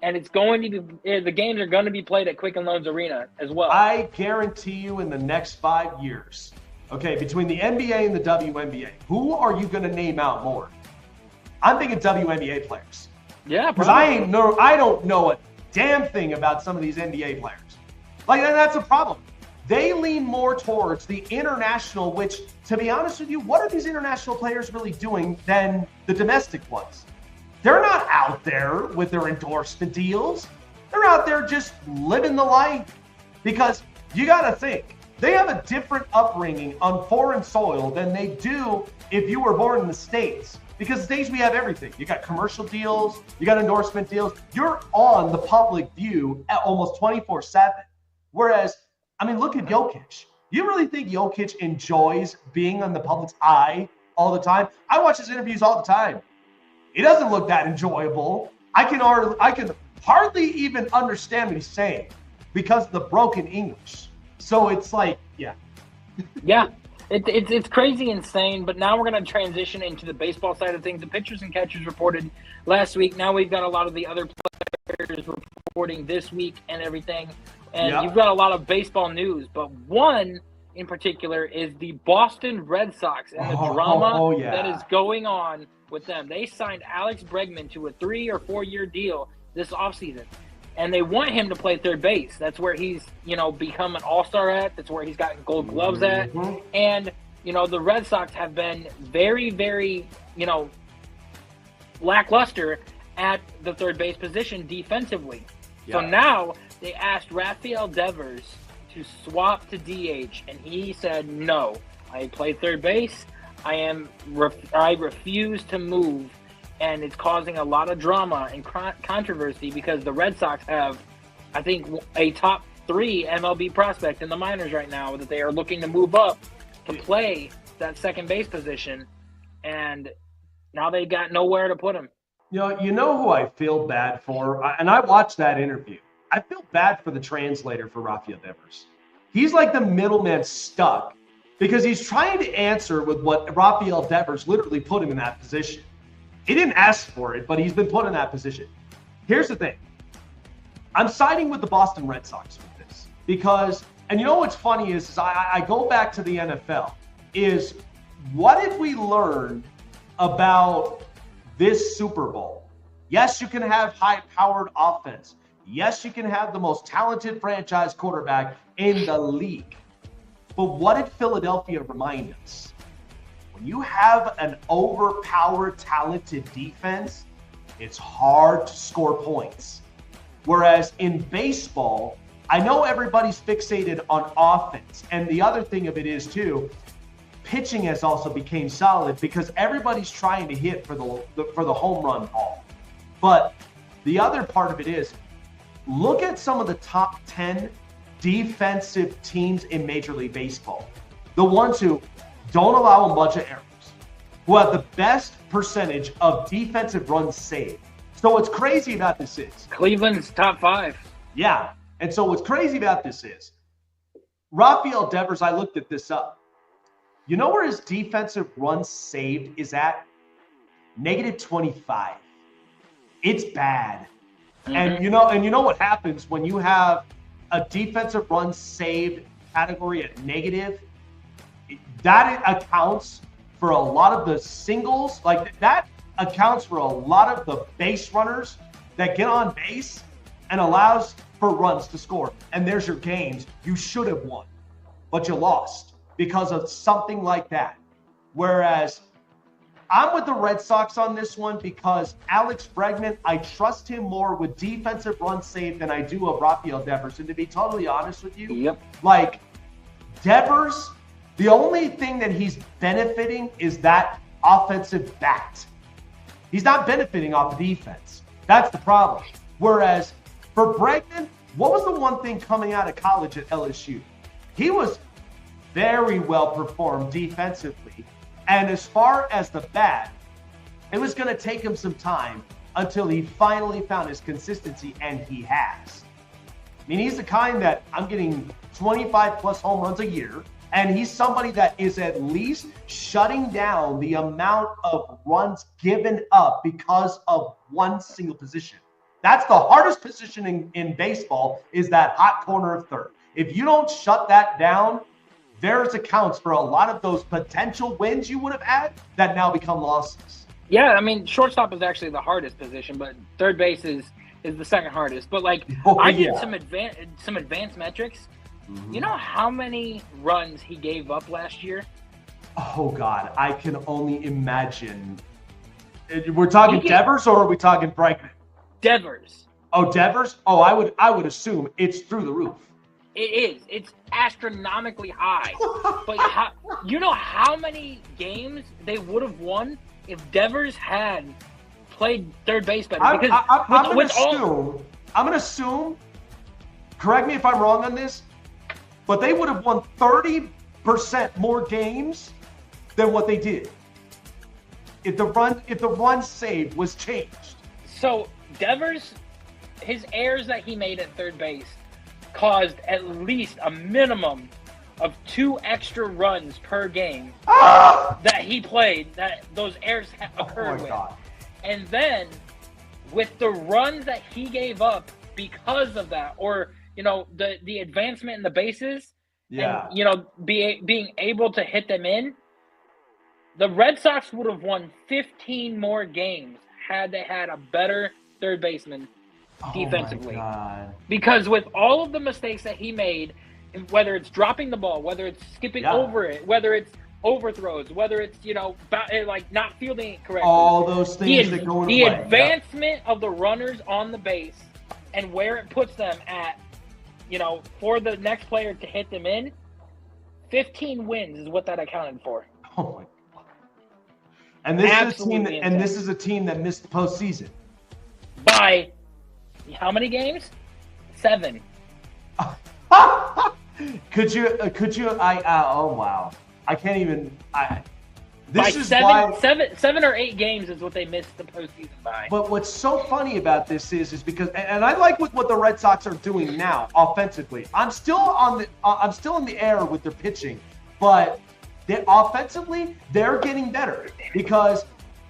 And it's going to be the games are going to be played at Quicken Loans Arena as well. I guarantee you in the next 5 years, okay, between the NBA and the WNBA, who are you going to name out more? I'm thinking WNBA players. Yeah, because I don't know a damn thing about some of these NBA players. Like, and that's a problem. They lean more towards the international, which, to be honest with you, what are these international players really doing than the domestic ones? They're not out there with their endorsement deals. They're out there just living the life. Because you got to think, they have a different upbringing on foreign soil than they do if you were born in the States. Because the States, we have everything. You got commercial deals, you got endorsement deals. You're on the public view at almost 24/7. Whereas, I mean, look at Jokic. You really think Jokic enjoys being on the public's eye all the time? I watch his interviews all the time. It doesn't look that enjoyable. I can hardly even understand what he's saying because of the broken English. So it's like, yeah. Yeah, it's crazy insane. But now we're going to transition into the baseball side of things. The pitchers and catchers reported last week. Now we've got a lot of the other players reporting this week and everything. And you've got a lot of baseball news. But one in particular is the Boston Red Sox and the drama that is going on with them. They signed Alex Bregman to a 3 or 4 year deal this offseason. And they want him to play third base. That's where he's, become an all-star at. That's where he's gotten gold gloves at. And, the Red Sox have been very, very, lackluster at the third base position defensively. So now they asked Rafael Devers to swap to DH, and he said, no, I play third base. I refuse to move, and it's causing a lot of drama and controversy because the Red Sox have, I think, a top 3 MLB prospect in the minors right now that they are looking to move up to play that second base position, and now they got nowhere to put him. You know who I feel bad for? And I watched that interview. I feel bad for the translator for Rafael Devers. He's like the middleman stuck because he's trying to answer with what Rafael Devers literally put him in that position. He didn't ask for it, but he's been put in that position. Here's the thing. I'm siding with the Boston Red Sox with this because, and you know what's funny is I go back to the NFL, is what if we learned about this Super Bowl? Yes, you can have high-powered offense. Yes, you can have the most talented franchise quarterback in the league. But what did Philadelphia remind us? When you have an overpowered, talented defense, it's hard to score points. Whereas in baseball, I know everybody's fixated on offense. And the other thing of it is, too, pitching has also become solid because everybody's trying to hit for the home run ball. But the other part of it is, look at some of the top 10 defensive teams in Major League Baseball. The ones who don't allow a bunch of errors, who have the best percentage of defensive runs saved. So what's crazy about this is Cleveland's top 5. Yeah. And so what's crazy about this is Rafael Devers, I looked at this up. You know where his defensive runs saved is at? -25. It's bad. And you know what happens when you have a defensive run saved category at negative? That accounts for a lot of the singles. Like that accounts for a lot of the base runners that get on base and allows for runs to score. And there's your games you should have won, but you lost because of something like that. Whereas I'm with the Red Sox on this one because Alex Bregman, I trust him more with defensive run save than I do of Rafael Devers. And to be totally honest with you, like Devers, the only thing that he's benefiting is that offensive bat. He's not benefiting off the defense. That's the problem. Whereas for Bregman, what was the one thing coming out of college at LSU? He was very well performed defensively. And as far as the bat, it was going to take him some time until he finally found his consistency, and he has. I mean, he's the kind that I'm getting 25 plus home runs a year, and he's somebody that is at least shutting down the amount of runs given up because of one single position. That's the hardest position in baseball, is that hot corner of third. If you don't shut that down, there's accounts for a lot of those potential wins you would have had that now become losses. Yeah, I mean, shortstop is actually the hardest position, but third base is the second hardest. But like, I did some advanced metrics. You know how many runs he gave up last year? Oh God, I can only imagine. We're talking Devers, or are we talking Bregman? Devers. Oh, Devers. Oh, I would assume it's through the roof. It is. It's astronomically high. But you know how many games they would have won if Devers had played third base better? I'm going to assume, correct me if I'm wrong on this, but they would have won 30% more games than what they did if the run saved was changed. So Devers, his errors that he made at third base caused at least a minimum of 2 extra runs per game that he played, that those errors occurred with. God. And then with the runs that he gave up because of that, or the advancement in the bases, and being able to hit them in, the Red Sox would have won 15 more games had they had a better third baseman defensively. Because with all of the mistakes that he made, whether it's dropping the ball, whether it's skipping over it, whether it's overthrows, whether it's like not fielding it correctly, all those things that go in the advancement of the runners on the base and where it puts them at, for the next player to hit them in, 15 wins is what that accounted for. Oh my God! And this is a team that missed the postseason by how many games? 7. Could you? Oh wow! I can't even. This is why 7 or 8 games is what they missed the postseason by. But what's so funny about this is because, and I like what the Red Sox are doing now offensively. I'm still in the air with their pitching, but offensively they're getting better because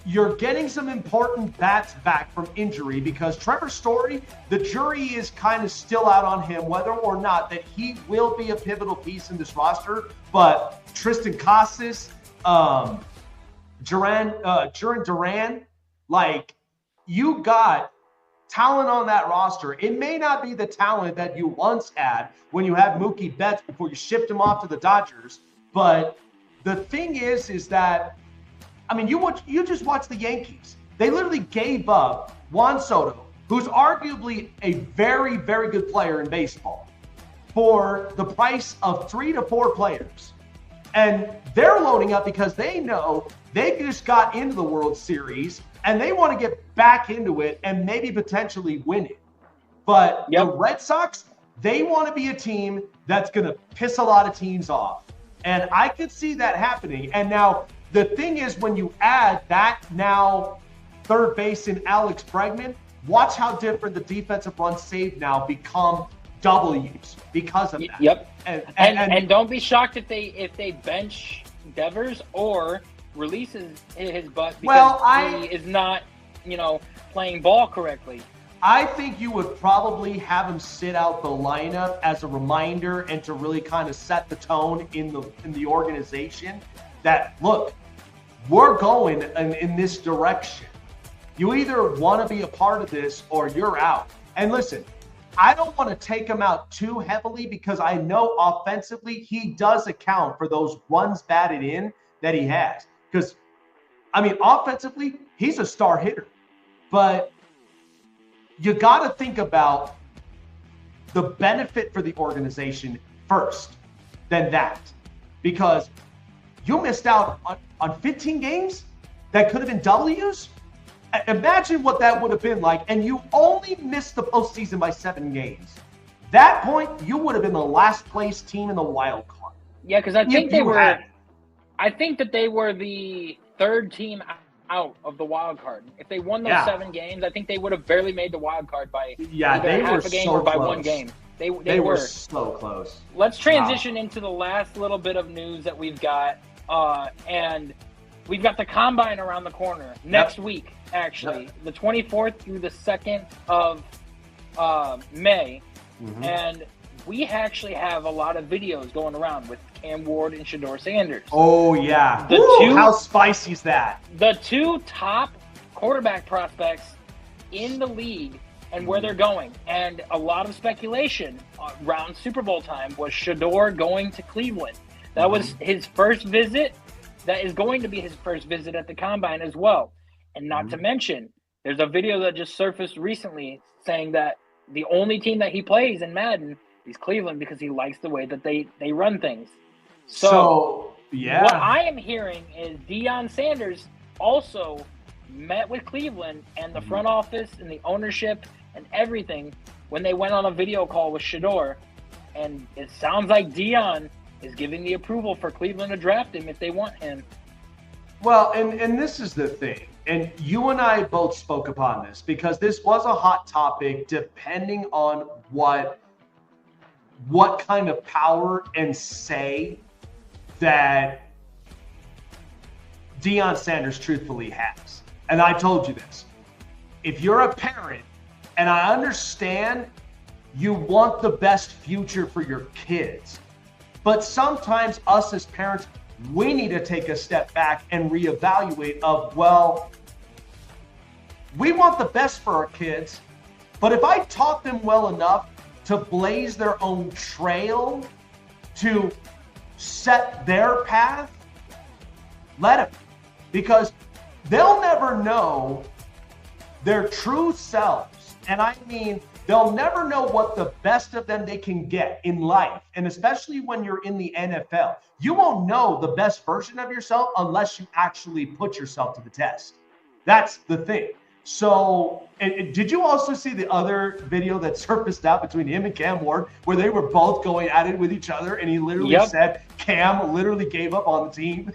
you're getting some important bats back from injury, because Trevor Story, the jury is kind of still out on him, whether or not that he will be a pivotal piece in this roster. But Tristan Casas, Duran Duran, like, you got talent on that roster. It may not be the talent that you once had when you had Mookie Betts before you shipped him off to the Dodgers. But the thing is that, I mean, you just watch the Yankees. They literally gave up Juan Soto, who's arguably a very, very good player in baseball, for the price of 3 to 4 players. And they're loading up because they know they just got into the World Series and they want to get back into it and maybe potentially win it. But the Red Sox, they want to be a team that's going to piss a lot of teams off. And I could see that happening. And now, the thing is, when you add that now third base in Alex Bregman, watch how different the defensive runs saved now become W's because of that. Yep. And don't be shocked if they bench Devers or releases his butt because he is not, playing ball correctly. I think you would probably have him sit out the lineup as a reminder and to really kind of set the tone in the organization that, look, we're going in this direction. You either want to be a part of this or you're out. And listen, I don't want to take him out too heavily because I know offensively he does account for those runs batted in that he has. Because, offensively, he's a star hitter. But you got to think about the benefit for the organization first than that. Because you missed out on 15 games that could have been W's. Imagine what that would have been like, and you only missed the postseason by 7 games. That point, you would have been the last place team in the wild card. Yeah, because I think that they were the third team out of the wild card. If they won those 7 games, I think they would have barely made the wild card by either half a game or by close. 1 game. They were so close. Let's transition into the last little bit of news that we've got, and we've got the combine around the corner next week. Actually, the 24th through the 2nd of May, and we actually have a lot of videos going around with Cam Ward and Shedeur Sanders. Oh, yeah. How spicy is that? The 2 top quarterback prospects in the league and where they're going. And a lot of speculation around Super Bowl time was Shedeur going to Cleveland. That was his first visit. That is going to be his first visit at the combine as well. And not to mention, there's a video that just surfaced recently saying that the only team that he plays in Madden is Cleveland because he likes the way that they run things. So what I am hearing is Deion Sanders also met with Cleveland and the front office and the ownership and everything when they went on a video call with Shedeur. And it sounds like Deion is giving the approval for Cleveland to draft him if they want him. Well, and this is the thing, and you and I both spoke upon this because this was a hot topic depending on what kind of power and say that Deion Sanders truthfully has. And I told you this. If you're a parent, and I understand you want the best future for your kids, but sometimes us as parents, we need to take a step back and reevaluate we want the best for our kids, but if I taught them well enough to blaze their own trail, to set their path, let them. Because they'll never know their true selves. And I mean, they'll never know what the best of them they can get in life. And especially when you're in the NFL, you won't know the best version of yourself unless you actually put yourself to the test. That's the thing. So, and did you also see the other video that surfaced out between him and Cam Ward where they were both going at it with each other and he literally said Cam literally gave up on the team?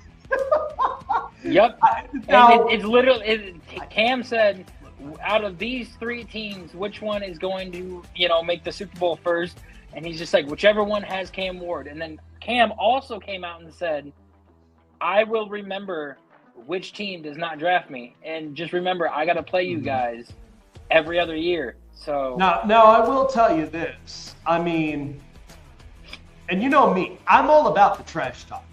Yep. And it's literally, Cam said, out of these 3 teams, which one is going to, make the Super Bowl first? And he's just like, whichever one has Cam Ward. And then Cam also came out and said, I will remember which team does not draft me. And just remember, I got to play you guys every other year. So now I will tell you this. I mean, and you know me, I'm all about the trash talk.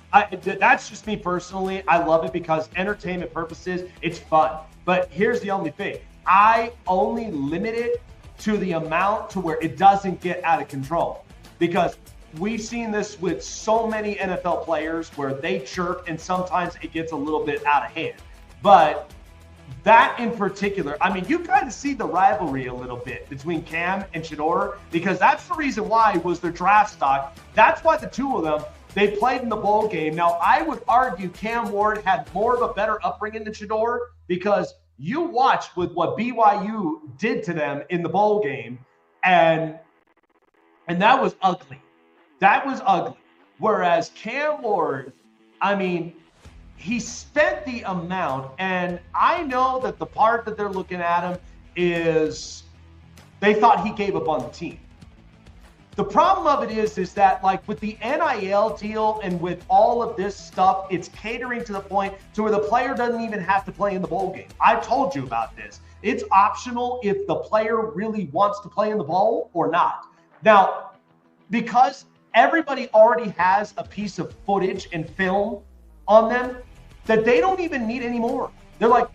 That's just me personally. I love it because entertainment purposes, it's fun. But here's the only thing. I only limit it to the amount to where it doesn't get out of control. Because we've seen this with so many NFL players where they chirp and sometimes it gets a little bit out of hand. But that in particular, I mean, you kind of see the rivalry a little bit between Cam and Shedeur because that's the reason why was their draft stock. That's why the two of them, they played in the bowl game. Now, I would argue Cam Ward had more of a better upbringing than Shedeur because you watched with what BYU did to them in the bowl game, and that was ugly. That was ugly. Whereas Cam Ward, I mean, he spent the amount, and I know that the part that they're looking at him is they thought he gave up on the team. The problem of it is that like with the NIL deal and with all of this stuff, it's catering to the point to where the player doesn't even have to play in the bowl game. I told you about this. It's optional if the player really wants to play in the bowl or not. Now, because everybody already has a piece of footage and film on them that they don't even need anymore. They're like,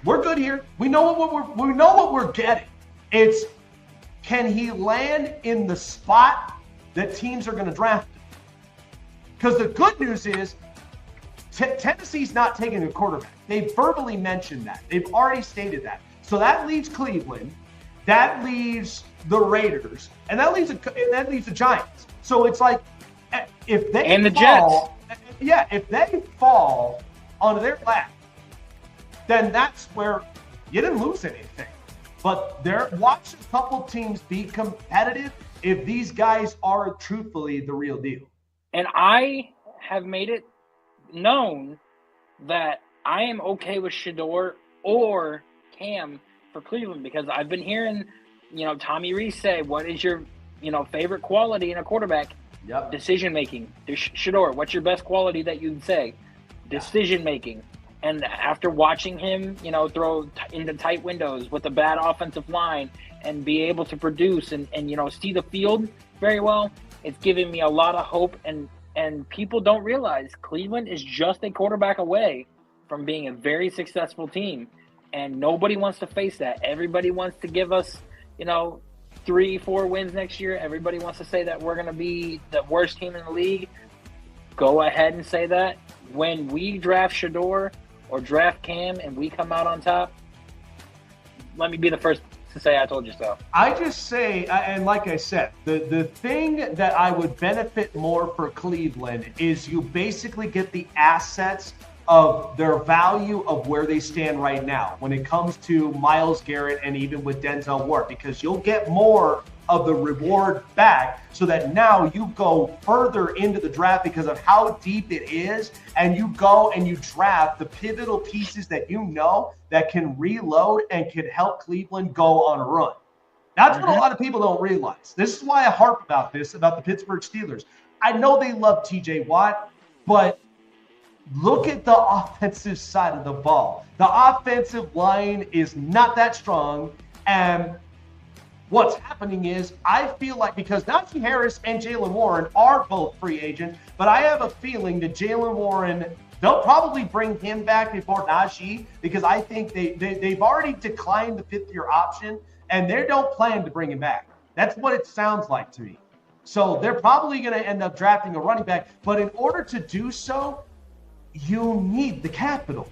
we're good here. We know what we're getting. It's, can he land in the spot that teams are going to draft him? Because the good news is Tennessee's not taking a quarterback. They verbally mentioned that. They've already stated that. So that leaves Cleveland, that leaves the Raiders, and that leaves the Giants. So it's like if they and the fall, Jets. Yeah, if they fall onto their lap, then that's where you didn't lose anything. But watch a couple teams be competitive if these guys are truthfully the real deal. And I have made it known that I am okay with Shedeur or Cam for Cleveland because I've been hearing, Tommy Rees say, what is your, favorite quality in a quarterback? Yep. Decision making. Shedeur, what's your best quality that you'd say? Decision making. And after watching him, throw into tight windows with a bad offensive line and be able to produce and see the field very well, it's giving me a lot of hope. And people don't realize Cleveland is just a quarterback away from being a very successful team. And nobody wants to face that. Everybody wants to give us, 3-4 wins next year. Everybody wants to say that we're going to be the worst team in the league. Go ahead and say that. When we draft Shedeur or draft Cam and we come out on top, let me be the first to say I told you so. I just say, and like I said, the thing that I would benefit more for Cleveland is you basically get the assets of their value of where they stand right now when it comes to Myles Garrett and even with Denzel Ward, because you'll get more of the reward back so that now you go further into the draft because of how deep it is, and you go and you draft the pivotal pieces that that can reload and can help Cleveland go on a run. That's what a lot of people don't realize. This is why I harp about the Pittsburgh Steelers. I know they love TJ Watt, but look at the offensive side of the ball. The offensive line is not that strong, and what's happening is I feel like because Najee Harris and Jaylen Warren are both free agents, but I have a feeling that Jaylen Warren, they'll probably bring him back before Najee because I think they've already declined the fifth-year option, and they don't plan to bring him back. That's what it sounds like to me. So they're probably going to end up drafting a running back, but in order to do so, you need the capital,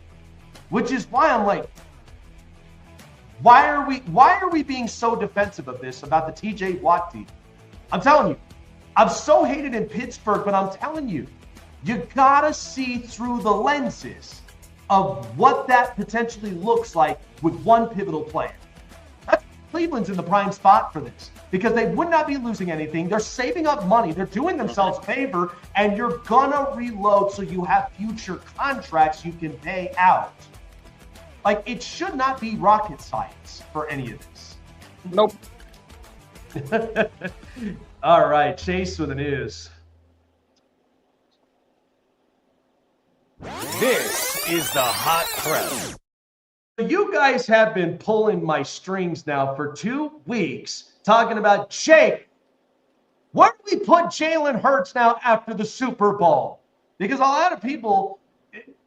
which is why I'm like, why are we being so defensive of this about the TJ Watt deal? I'm telling you, I'm so hated in Pittsburgh, but I'm telling you, you gotta see through the lenses of what that potentially looks like with one pivotal player. Cleveland's in the prime spot for this because they would not be losing anything. They're saving up money. They're doing themselves a favor, and you're gonna reload so you have future contracts you can pay out. Like, it should not be rocket science for any of this. Nope. All right, Chase with the news. This is the Hot Press. You guys have been pulling my strings now for 2 weeks talking about Jake. Where do we put Jalen Hurts now after the Super Bowl? Because a lot of people,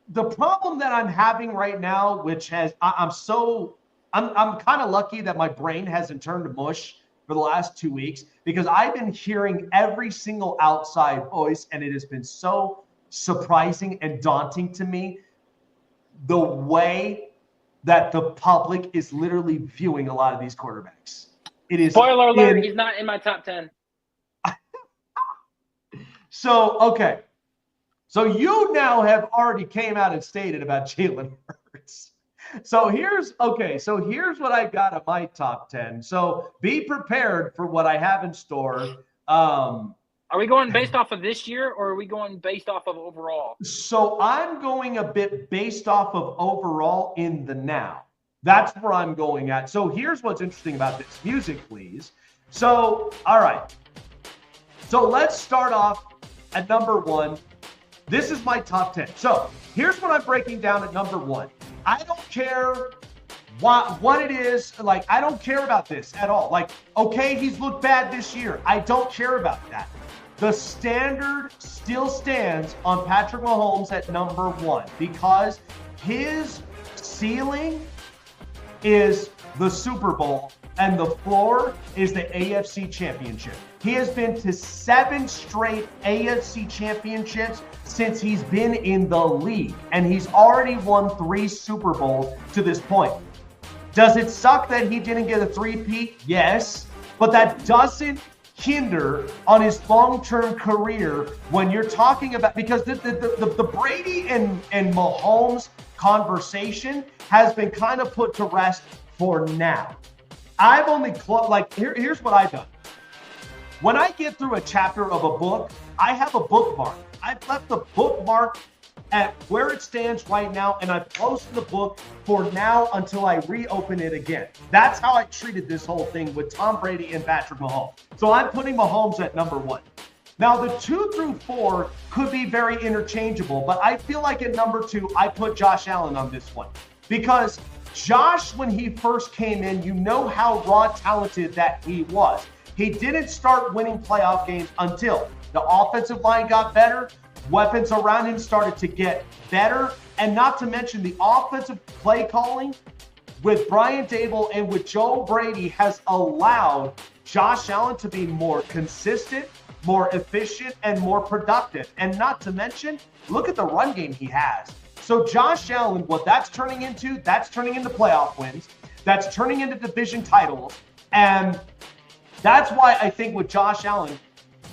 the problem that I'm having right now, which has, I'm kind of lucky that my brain hasn't turned to mush for the last 2 weeks because I've been hearing every single outside voice, and it has been so surprising and daunting to me the way that the public is literally viewing a lot of these quarterbacks. It is spoiler alert, he's not in my top 10. So, okay. So you now have already came out and stated about Jalen Hurts. So here's what I got on my top 10. So be prepared for what I have in store. Are we going based off of this year, or are we going based off of overall? So I'm going a bit based off of overall in the now. That's where I'm going at. So here's what's interesting about this. Music, please. So, all right. So let's start off at number 1. This is my top 10. So here's what I'm breaking down at number 1. I don't care what it is. Like, I don't care about this at all. Like, okay, he's looked bad this year. I don't care about that. The standard still stands on Patrick Mahomes at number 1 because his ceiling is the Super Bowl and the floor is the AFC Championship. He has been to 7 straight AFC championships since he's been in the league, and he's already won 3 Super Bowls to this point. Does it suck that he didn't get a 3-peat? Yes, but that doesn't hinder on his long-term career when you're talking about, because the Brady and Mahomes conversation has been kind of put to rest for now. I've only here's what I've done. When I get through a chapter of a book, I have a bookmark. I've left the bookmark at where it stands right now, and I've closed the book for now until I reopen it again. That's how I treated this whole thing with Tom Brady and Patrick Mahomes. So I'm putting Mahomes at number 1. Now, the 2 through 4 could be very interchangeable, but I feel like at number 2, I put Josh Allen on this one. Because Josh, when he first came in, you know how raw talented that he was. He didn't start winning playoff games until the offensive line got better, weapons around him started to get better, and not to mention the offensive play calling with Brian Daboll and with Joe Brady has allowed Josh Allen to be more consistent, more efficient, and more productive. And not to mention, look at the run game he has. So Josh Allen, what that's turning into playoff wins. That's turning into division titles. And that's why I think with Josh Allen,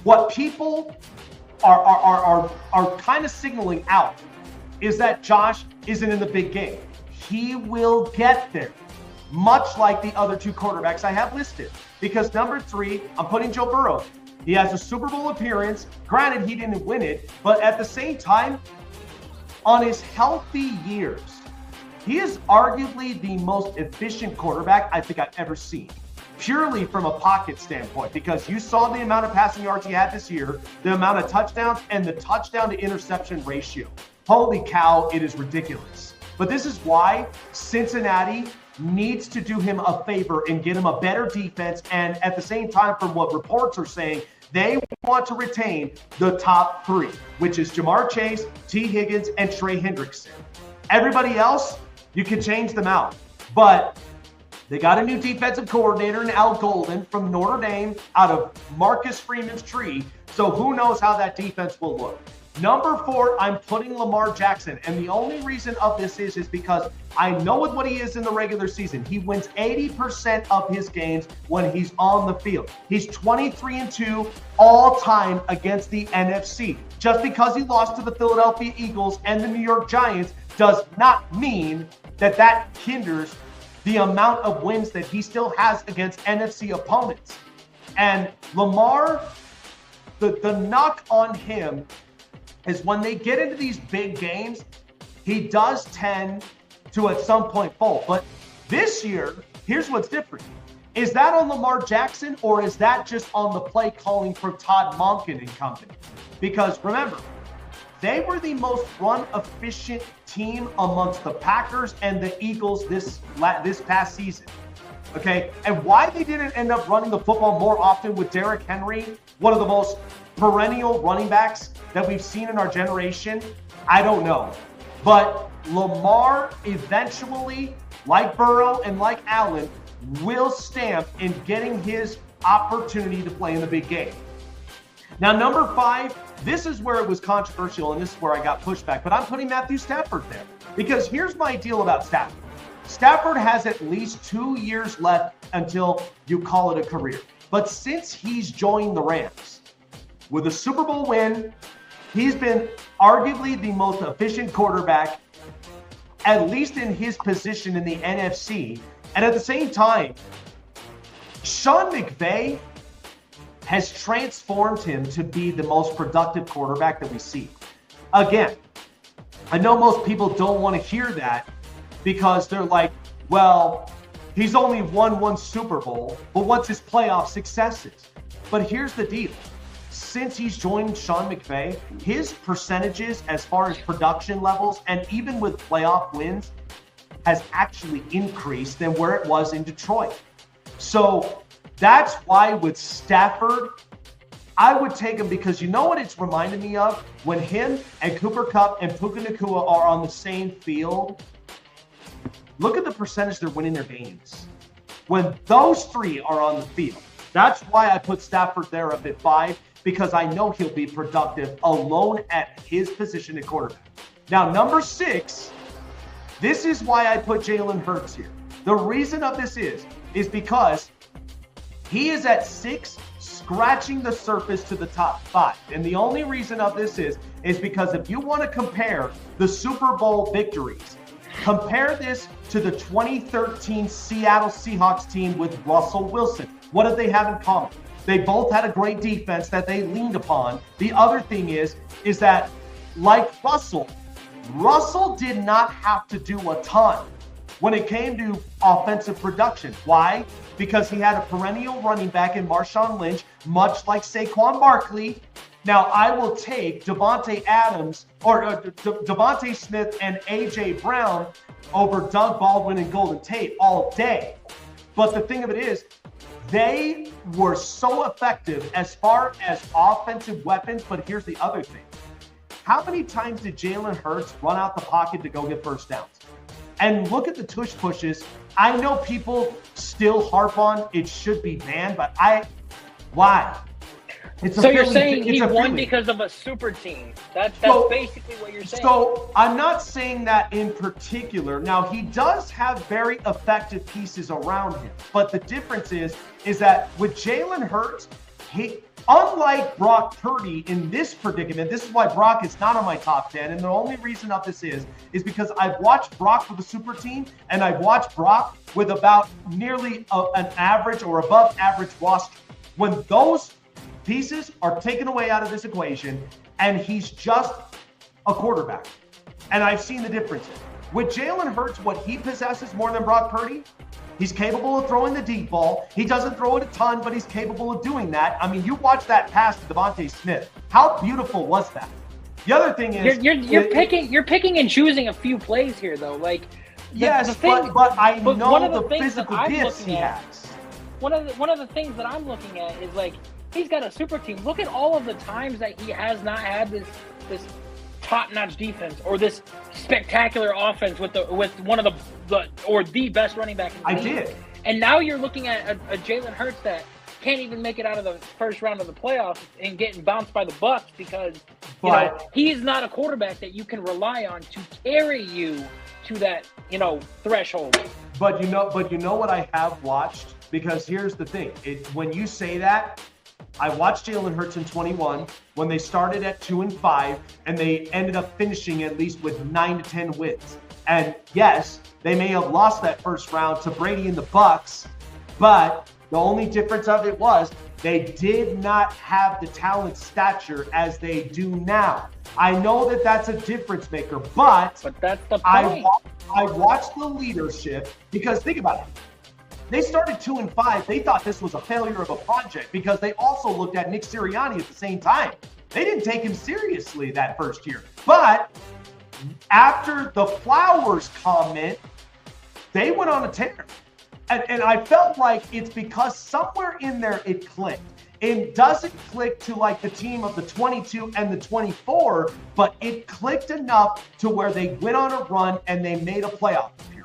what people are kind of signaling out is that Josh isn't in the big game. He will get there, much like the other 2 quarterbacks I have listed. Because number 3, I'm putting Joe Burrow. He has a Super Bowl appearance. Granted, he didn't win it, but at the same time, on his healthy years, he is arguably the most efficient quarterback I think I've ever seen. Purely from a pocket standpoint, because you saw the amount of passing yards he had this year, the amount of touchdowns, and the touchdown to interception ratio. Holy cow, it is ridiculous. But this is why Cincinnati needs to do him a favor and get him a better defense. And at the same time, from what reports are saying, they want to retain the top 3, which is Jamar Chase, T. Higgins, and Trey Hendrickson. Everybody else, you can change them out. But they got a new defensive coordinator in Al Golden from Notre Dame out of Marcus Freeman's tree. So who knows how that defense will look. Number 4, I'm putting Lamar Jackson. And the only reason of this is because I know with what he is in the regular season. He wins 80% of his games when he's on the field. He's 23-2 all time against the NFC. Just because he lost to the Philadelphia Eagles and the New York Giants does not mean that hinders the amount of wins that he still has against NFC opponents. And Lamar, the knock on him is when they get into these big games, he does tend to at some point fall. But this year, here's what's different. Is that on Lamar Jackson, or is that just on the play calling for Todd Monken and company? Because remember, they were the most run efficient team amongst the Packers and the Eagles this past season. Okay, and why they didn't end up running the football more often with Derrick Henry, one of the most perennial running backs that we've seen in our generation, I don't know. But Lamar eventually, like Burrow and like Allen, will stamp in getting his opportunity to play in the big game. Now, number 5, this is where it was controversial, and this is where I got pushback, but I'm putting Matthew Stafford there. Because here's my deal about Stafford. Stafford has at least 2 years left until you call it a career. But since he's joined the Rams, with a Super Bowl win, he's been arguably the most efficient quarterback, at least in his position in the NFC. And at the same time, Sean McVay has transformed him to be the most productive quarterback that we see. Again, I know most people don't want to hear that because they're like, well, he's only won 1 Super Bowl, but what's his playoff successes? But here's the deal. since he's joined Sean McVay, his percentages as far as production levels and even with playoff wins has actually increased than where it was in Detroit. So that's why with Stafford, I would take him because you know what it's reminded me of? When him and Cooper Kupp and Puka Nacua are on the same field, look at the percentage they're winning their games. When those three are on the field, that's why I put Stafford there up at 5, because I know he'll be productive alone at his position at quarterback. Now, number 6, this is why I put Jalen Hurts here. The reason of this is because he is at 6, scratching the surface to the top 5. And the only reason of this is because if you want to compare the Super Bowl victories, compare this to the 2013 Seattle Seahawks team with Russell Wilson. What did they have in common? They both had a great defense that they leaned upon. The other thing is that like Russell did not have to do a ton when it came to offensive production. Why? Because he had a perennial running back in Marshawn Lynch, much like Saquon Barkley. Now, I will take Devontae Adams or Devontae Smith and A.J. Brown over Doug Baldwin and Golden Tate all day. But the thing of it is, they were so effective as far as offensive weapons. But here's the other thing. How many times did Jalen Hurts run out the pocket to go get first downs? And look at the tush pushes. I know people still harp on it should be banned, but why? So you're saying he won because of a super team. That's basically what you're saying. So I'm not saying that in particular. Now, he does have very effective pieces around him. But the difference is that with Jalen Hurts, unlike Brock Purdy in this predicament, this is why Brock is not on my top 10. And the only reason of this is because I've watched Brock with a super team and I've watched Brock with about nearly an average or above average roster. When those pieces are taken away out of this equation and he's just a quarterback. And I've seen the difference. With Jalen Hurts, what he possesses more than Brock Purdy, he's capable of throwing the deep ball. He doesn't throw it a ton, but he's capable of doing that. I mean, you watch that pass to Devontae Smith. How beautiful was that? The other thing is you're picking and choosing a few plays here, though. Like but I know the physical gifts he has. One of the things that I'm looking at is like he's got a super team. Look at all of the times that he has not had this top-notch defense or this spectacular offense with one of the best running back in the league. I did. And now you're looking at a Jalen Hurts that can't even make it out of the first round of the playoffs and getting bounced by the Bucs because he's not a quarterback that you can rely on to carry you to that threshold. But you know what I have watched? Because here's the thing. When you say that, I watched Jalen Hurts in 21 when they started at 2-5 and they ended up finishing at least with 9 to 10 wins. And yes, they may have lost that first round to Brady and the Bucs, but the only difference of it was they did not have the talent stature as they do now. I know that that's a difference maker, but that's the point. I watched the leadership because think about it. They started 2-5. They thought this was a failure of a project because they also looked at Nick Sirianni at the same time. They didn't take him seriously that first year. But after the Flowers comment, they went on a tear. And I felt like it's because somewhere in there it clicked. It doesn't click to like the team of the 22 and the 24, but it clicked enough to where they went on a run and they made a playoff appearance.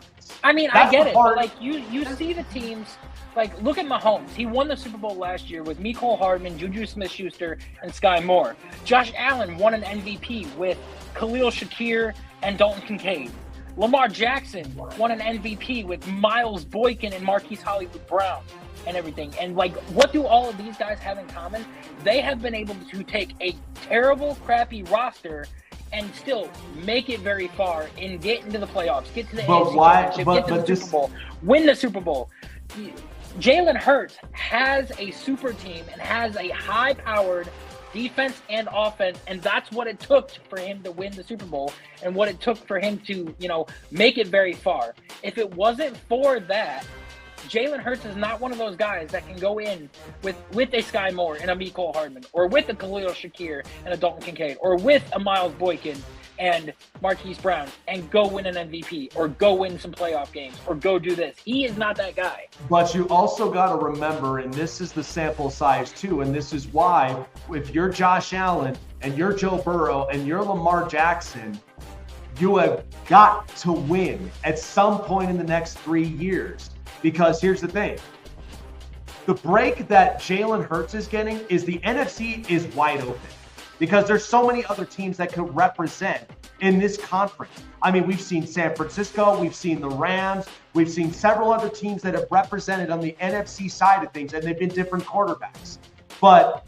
I mean, I get it, but like you see the teams, like look at Mahomes. He won the Super Bowl last year with Mecole Hardman, Juju Smith-Schuster, and Sky Moore. Josh Allen won an MVP with Khalil Shakir and Dalton Kincaid. Lamar Jackson won an MVP with Miles Boykin and Marquise Hollywood Brown and everything. And like, what do all of these guys have in common? They have been able to take a terrible, crappy roster and still make it very far and get into the playoffs, get to the AFC Championship, get to the Super Bowl, win the Super Bowl. Jalen Hurts has a super team and has a high-powered defense and offense, and that's what it took for him to win the Super Bowl and what it took for him to, make it very far. If it wasn't for that, Jalen Hurts is not one of those guys that can go in with a Sky Moore and a Mecole Hardman, or with a Khalil Shakir and a Dalton Kincaid, or with a Miles Boykin and Marquise Brown and go win an MVP or go win some playoff games or go do this. He is not that guy. But you also got to remember, and this is the sample size too, and this is why if you're Josh Allen and you're Joe Burrow and you're Lamar Jackson, you have got to win at some point in the next 3 years. Because here's the thing. The break that Jalen Hurts is getting is the NFC is wide open. Because there's so many other teams that could represent in this conference. I mean, we've seen San Francisco, we've seen the Rams, we've seen several other teams that have represented on the NFC side of things, and they've been different quarterbacks. But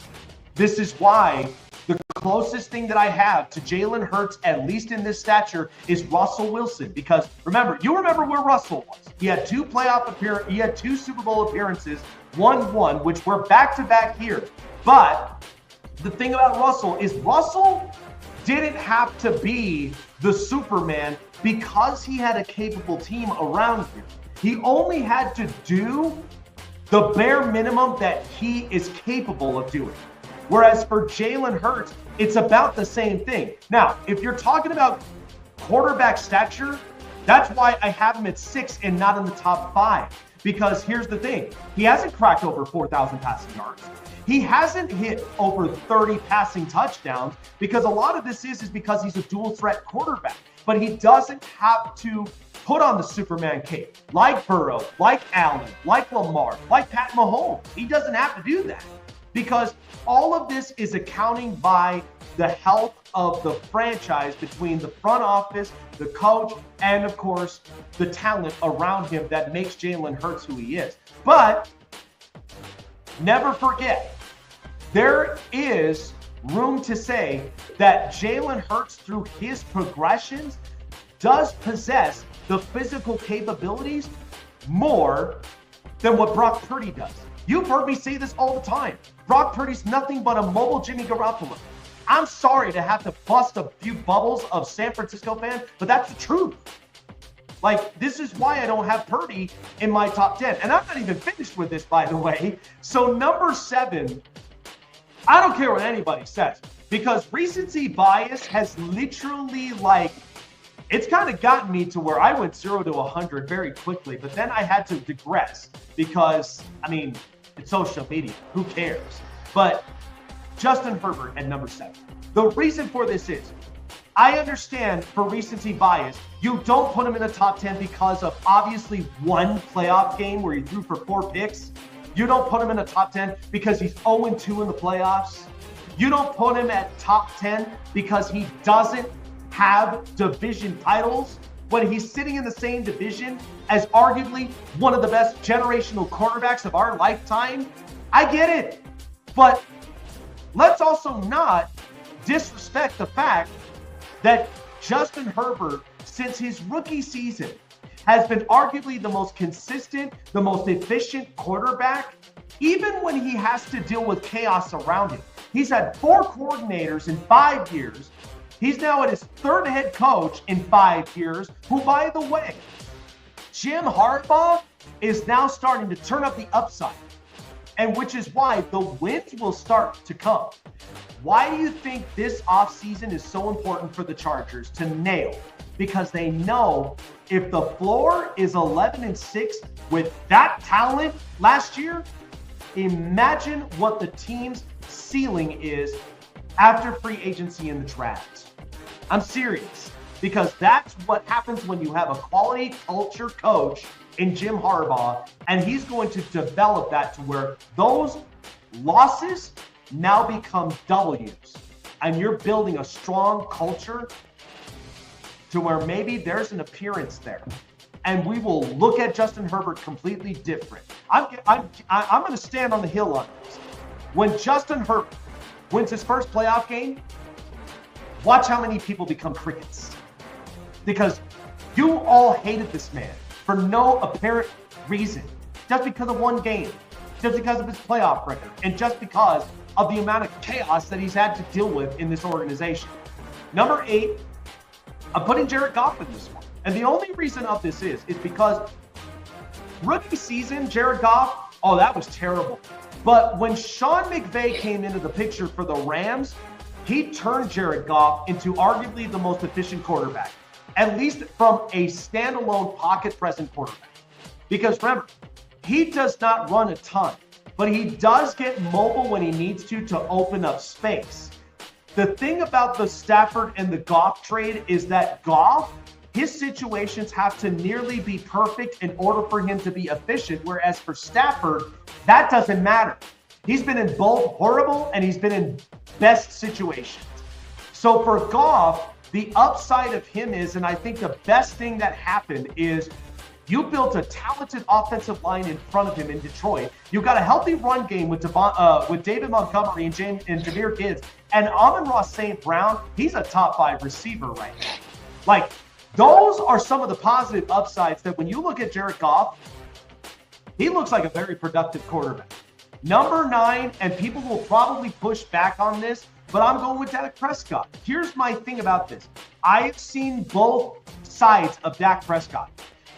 this is why the closest thing that I have to Jalen Hurts, at least in this stature, is Russell Wilson. Because remember where Russell was. He had two he had two Super Bowl appearances, won, which were back-to-back here. But the thing about Russell is Russell didn't have to be the Superman because he had a capable team around him. He only had to do the bare minimum that he is capable of doing. Whereas for Jalen Hurts, it's about the same thing. Now, if you're talking about quarterback stature, that's why I have him at 6 and not in the top 5. Because here's the thing. He hasn't cracked over 4,000 passing yards. He hasn't hit over 30 passing touchdowns because a lot of this is because he's a dual threat quarterback. But he doesn't have to put on the Superman cape like Burrow, like Allen, like Lamar, like Pat Mahomes. He doesn't have to do that because all of this is accounting by the health of the franchise between the front office, the coach, and of course, the talent around him that makes Jalen Hurts who he is. But never forget, there is room to say that Jalen Hurts, through his progressions, does possess the physical capabilities more than what Brock Purdy does. You've heard me say this all the time. Brock Purdy's nothing but a mobile Jimmy Garoppolo. I'm sorry to have to bust a few bubbles of San Francisco fans, but that's the truth. Like, this is why I don't have Purdy in my top 10. And I'm not even finished with this, by the way. So number 7, I don't care what anybody says, because recency bias has literally, like, it's kind of gotten me to where I went 0 to 100 very quickly, but then I had to digress because, I mean, it's social media. Who cares? But Justin Herbert at number 7. The reason for this is, I understand for recency bias, you don't put him in the top 10 because of obviously one playoff game where he threw for 4 picks. You don't put him in the top 10 because he's 0-2 in the playoffs. You don't put him at top 10 because he doesn't have division titles when he's sitting in the same division as arguably one of the best generational quarterbacks of our lifetime. I get it, but let's also not disrespect the fact that Justin Herbert, since his rookie season, has been arguably the most consistent, the most efficient quarterback, even when he has to deal with chaos around him. He's had 4 coordinators in 5 years. He's now at his 3rd head coach in 5 years, who, by the way, Jim Harbaugh is now starting to turn up the upside, and which is why the wins will start to come. Why do you think this offseason is so important for the Chargers to nail? Because they know if the floor is 11-6 with that talent last year, imagine what the team's ceiling is after free agency in the draft. I'm serious, because that's what happens when you have a quality culture coach in Jim Harbaugh, and he's going to develop that to where those losses now become W's, and you're building a strong culture to where maybe there's an appearance there, and we will look at Justin Herbert completely different. I'm going to stand on the hill on this. When Justin Herbert wins his first playoff game, watch how many people become crickets, because you all hated this man for no apparent reason, just because of one game, just because of his playoff record, and just because of the amount of chaos that he's had to deal with in this organization. Number 8, I'm putting Jared Goff in this one. And the only reason of this is because Rookie season, Jared Goff, oh, that was terrible. But when Sean McVay came into the picture for the Rams, he turned Jared Goff into arguably the most efficient quarterback, at least from a standalone pocket present quarterback. Because remember, he does not run a ton, but he does get mobile when he needs to open up space. The thing about the Stafford and the Goff trade is that Goff, his situations have to nearly be perfect in order for him to be efficient, whereas for Stafford, that doesn't matter. He's been in both horrible and he's been in best situations. So for Goff, the upside of him is, and I think the best thing that happened is you built a talented offensive line in front of him in Detroit. You got a healthy run game with David Montgomery and Jahmyr Gibbs. And Amon-Ra St. Brown, he's a top 5 receiver right now. Like, those are some of the positive upsides that when you look at Jared Goff, he looks like a very productive quarterback. Number 9, and people will probably push back on this, but I'm going with Dak Prescott. Here's my thing about this. I've seen both sides of Dak Prescott.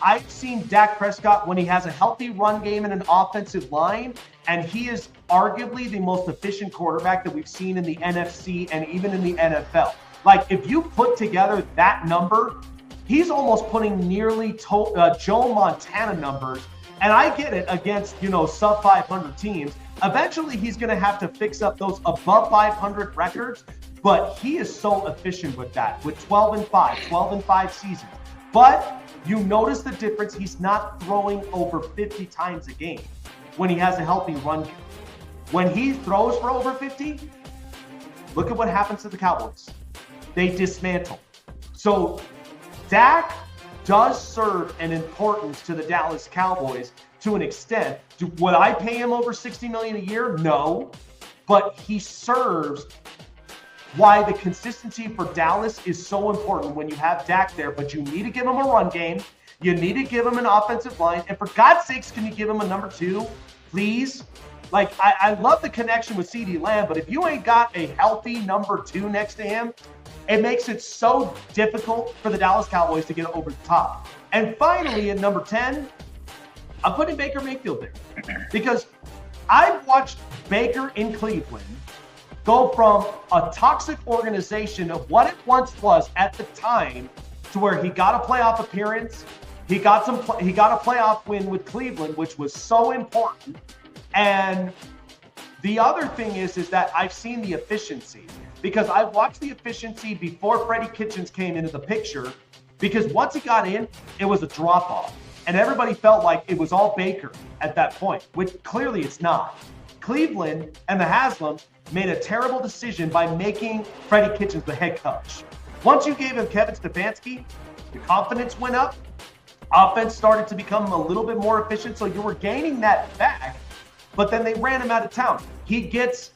I've seen Dak Prescott when he has a healthy run game and an offensive line, and he is arguably the most efficient quarterback that we've seen in the NFC and even in the NFL. Like, if you put together that number, he's almost putting nearly Joe Montana numbers. And I get it against, sub 500 teams. Eventually, he's going to have to fix up those above 500 records, but he is so efficient with that, with 12-5 seasons. But you notice the difference. He's not throwing over 50 times a game when he has a healthy run game. When he throws for over 50, look at what happens to the Cowboys. They dismantle. So Dak does serve an importance to the Dallas Cowboys to an extent. Would I pay him over $60 million a year? No, but he serves why the consistency for Dallas is so important when you have Dak there, but you need to give him a run game. You need to give him an offensive line. And for God's sakes, can you give him a number 2, please? Like, I love the connection with CeeDee Lamb, but if you ain't got a healthy number 2 next to him, it makes it so difficult for the Dallas Cowboys to get over the top. And finally, at number 10, I'm putting Baker Mayfield there because I've watched Baker in Cleveland go from a toxic organization of what it once was at the time to where he got a playoff appearance. He got a playoff win with Cleveland, which was so important. And the other thing is that I've seen the efficiency because I watched the efficiency before Freddie Kitchens came into the picture, because once he got in, it was a drop-off. And everybody felt like it was all Baker at that point, which clearly it's not. Cleveland and the Haslams made a terrible decision by making Freddie Kitchens the head coach. Once you gave him Kevin Stefanski, the confidence went up. Offense started to become a little bit more efficient, so you were gaining that back, but then they ran him out of town. He gets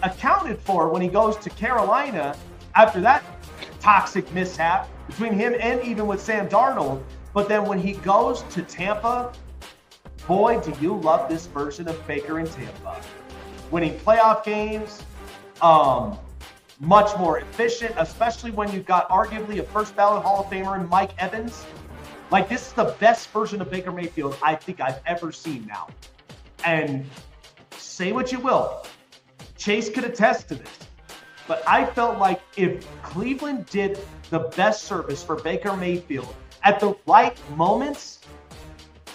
accounted for when he goes to Carolina after that toxic mishap between him and even with Sam Darnold. But then when he goes to Tampa, boy, do you love this version of Baker in Tampa. Winning playoff games, much more efficient, especially when you've got arguably a first ballot Hall of Famer in Mike Evans. Like, this is the best version of Baker Mayfield I think I've ever seen now. And say what you will, Chase could attest to this, but I felt like if Cleveland did the best service for Baker Mayfield at the right moments,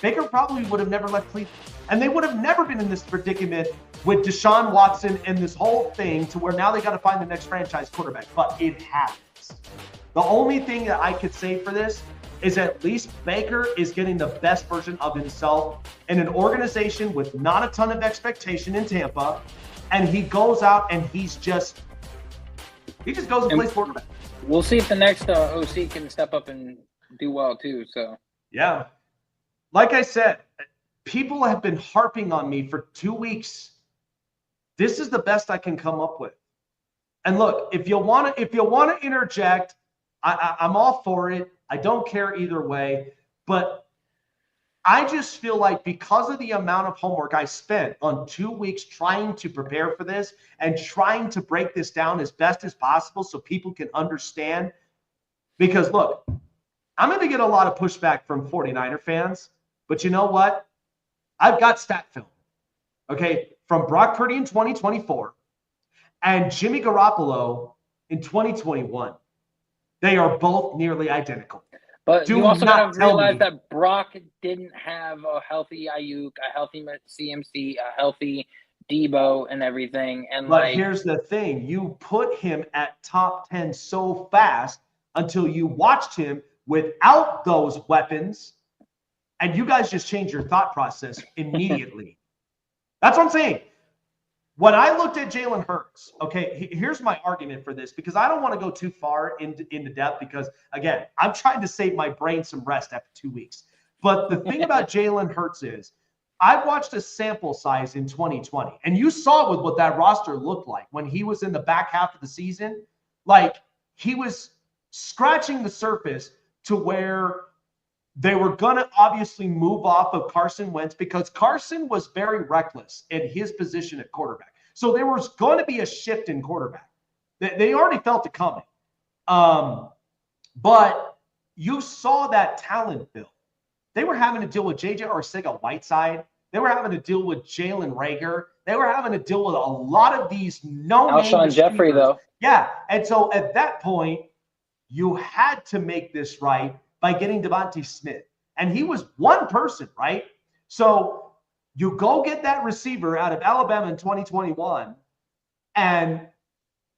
Baker probably would have never left Cleveland. And they would have never been in this predicament with Deshaun Watson and this whole thing to where now they got to find the next franchise quarterback. But it happens. The only thing that I could say for this is at least Baker is getting the best version of himself in an organization with not a ton of expectation in Tampa. And he goes out and he just goes and plays quarterback. We'll see if the next OC can step up and do well too. So yeah, like I said, people have been harping on me for 2 weeks. This is the best I can come up with. And look, if you want to interject, I'm all for it. I don't care either way. But I just feel like because of the amount of homework I spent on 2 weeks trying to prepare for this and trying to break this down as best as possible so people can understand. Because look, I'm going to get a lot of pushback from 49er fans. But you know what? I've got stat film, okay, from Brock Purdy in 2024 and Jimmy Garoppolo in 2021. They are both nearly identical. But Do you also not got to tell realize me- that Brock didn't have a healthy Ayuk, a healthy CMC, a healthy Debo, and everything. And But here's the thing. You put him at top 10 so fast until you watched him without those weapons, and you guys just changed your thought process immediately. That's what I'm saying. When I looked at Jalen Hurts, okay, here's my argument for this, because I don't want to go too far into depth because, again, I'm trying to save my brain some rest after 2 weeks. But the thing about Jalen Hurts is I watched a sample size in 2020, and you saw what that roster looked like when he was in the back half of the season. Like, he was scratching the surface to where they were going to obviously move off of Carson Wentz because Carson was very reckless in his position at quarterback. So there was going to be a shift in quarterback. They already felt it coming. But you saw that talent build. They were having to deal with J.J. Arcega-Whiteside. They were having to deal with Jalen Reagor. They were having to deal with a lot of these no-name Alshon Jeffrey, receivers. though. Yeah, and so at that point, you had to make this right by getting Devontae Smith. And he was one person, right? So you go get that receiver out of Alabama in 2021. And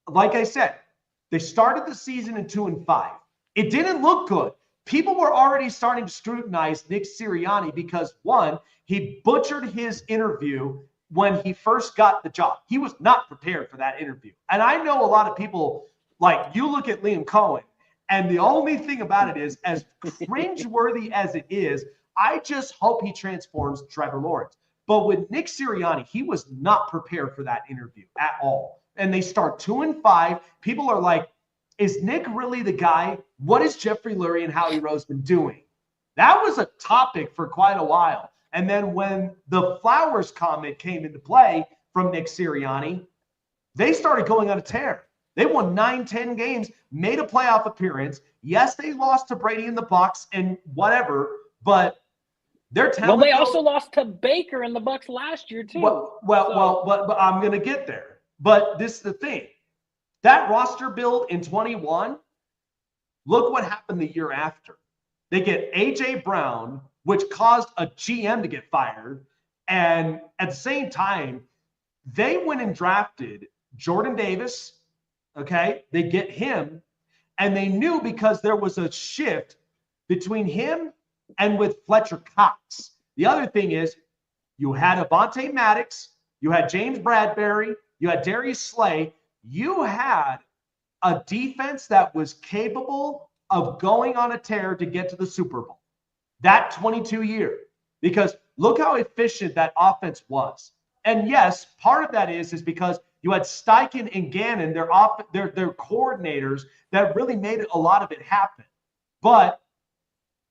like I said, they started the season in 2-5. It didn't look good. People were already starting to scrutinize Nick Sirianni because, one, he butchered his interview when he first got the job. He was not prepared for that interview. And I know a lot of people, like, you look at Liam Cohen, and the only thing about it is, as cringeworthy as it is, I just hope he transforms Trevor Lawrence. But with Nick Sirianni, he was not prepared for that interview at all. And they start 2-5. People are like, is Nick really the guy? What is Jeffrey Lurie and Howie Roseman doing? That was a topic for quite a while. And then when the Flowers comment came into play from Nick Sirianni, they started going on a tear. They won 9-10 games, made a playoff appearance. Yes, they lost to Brady in the Bucs and whatever, but their talent. Well, they also lost to Baker in the Bucs last year too. But I'm going to get there. But this is the thing. That roster build in 21, look what happened the year after. They get A.J. Brown, which caused a GM to get fired. And at the same time, they went and drafted Jordan Davis. Okay, they get him, and they knew because there was a shift between him and with Fletcher Cox. The other thing is you had Avonte Maddox, you had James Bradbury, you had Darius Slay. You had a defense that was capable of going on a tear to get to the Super Bowl. That 22 year, because look how efficient that offense was. And yes, part of that is because you had Steichen and Gannon, their coordinators that really made a lot of it happen. But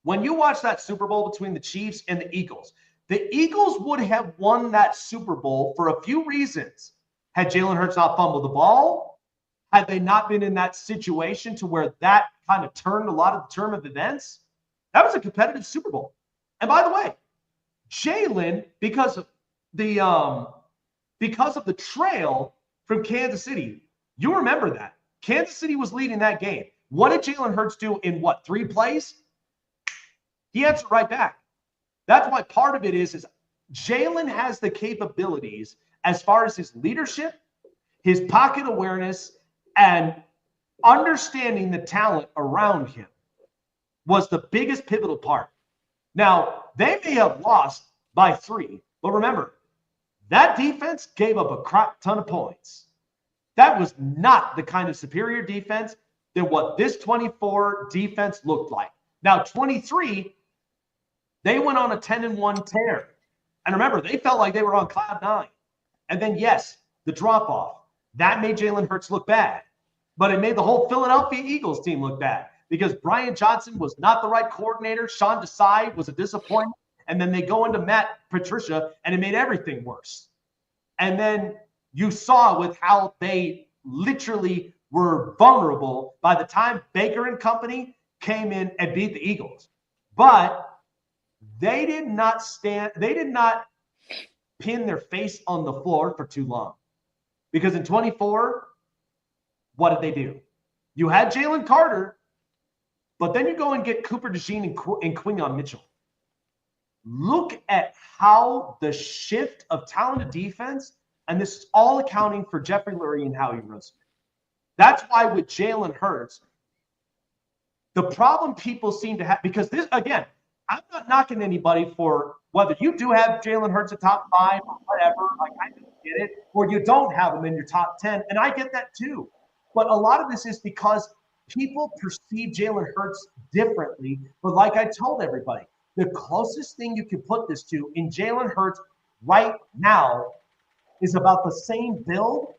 when you watch that Super Bowl between the Chiefs and the Eagles would have won that Super Bowl for a few reasons. Had Jalen Hurts not fumbled the ball, had they not been in that situation to where that kind of turned a lot of the turn of events, that was a competitive Super Bowl. And by the way, Jalen, because of the trail from Kansas City, you remember that. Kansas City was leading that game. What did Jalen Hurts do in 3 plays? He answered right back. That's why part of it is Jalen has the capabilities as far as his leadership, his pocket awareness, and understanding the talent around him was the biggest pivotal part. Now, they may have lost by 3, but remember, that defense gave up a crap ton of points. That was not the kind of superior defense than what this 24 defense looked like. Now, 23, they went on a 10-1 tear. And remember, they felt like they were on cloud 9. And then, yes, the drop-off. That made Jalen Hurts look bad. But it made the whole Philadelphia Eagles team look bad because Brian Johnson was not the right coordinator. Sean Desai was a disappointment. And then they go into Matt Patricia, and it made everything worse. And then you saw with how they literally were vulnerable by the time Baker and company came in and beat the Eagles. But they did not pin their face on the floor for too long. Because in 24, what did they do? You had Jalen Carter, but then you go and get Cooper DeJean and Quinyon Mitchell. Look at how the shift of talented defense, and this is all accounting for Jeffrey Lurie and how he runs. That's why with Jalen Hurts, the problem people seem to have, because this, again, I'm not knocking anybody for whether you do have Jalen Hurts at top 5 or whatever, like I get it, or you don't have him in your top 10, and I get that too. But a lot of this is because people perceive Jalen Hurts differently. But like I told everybody, the closest thing you can put this to in Jalen Hurts right now is about the same build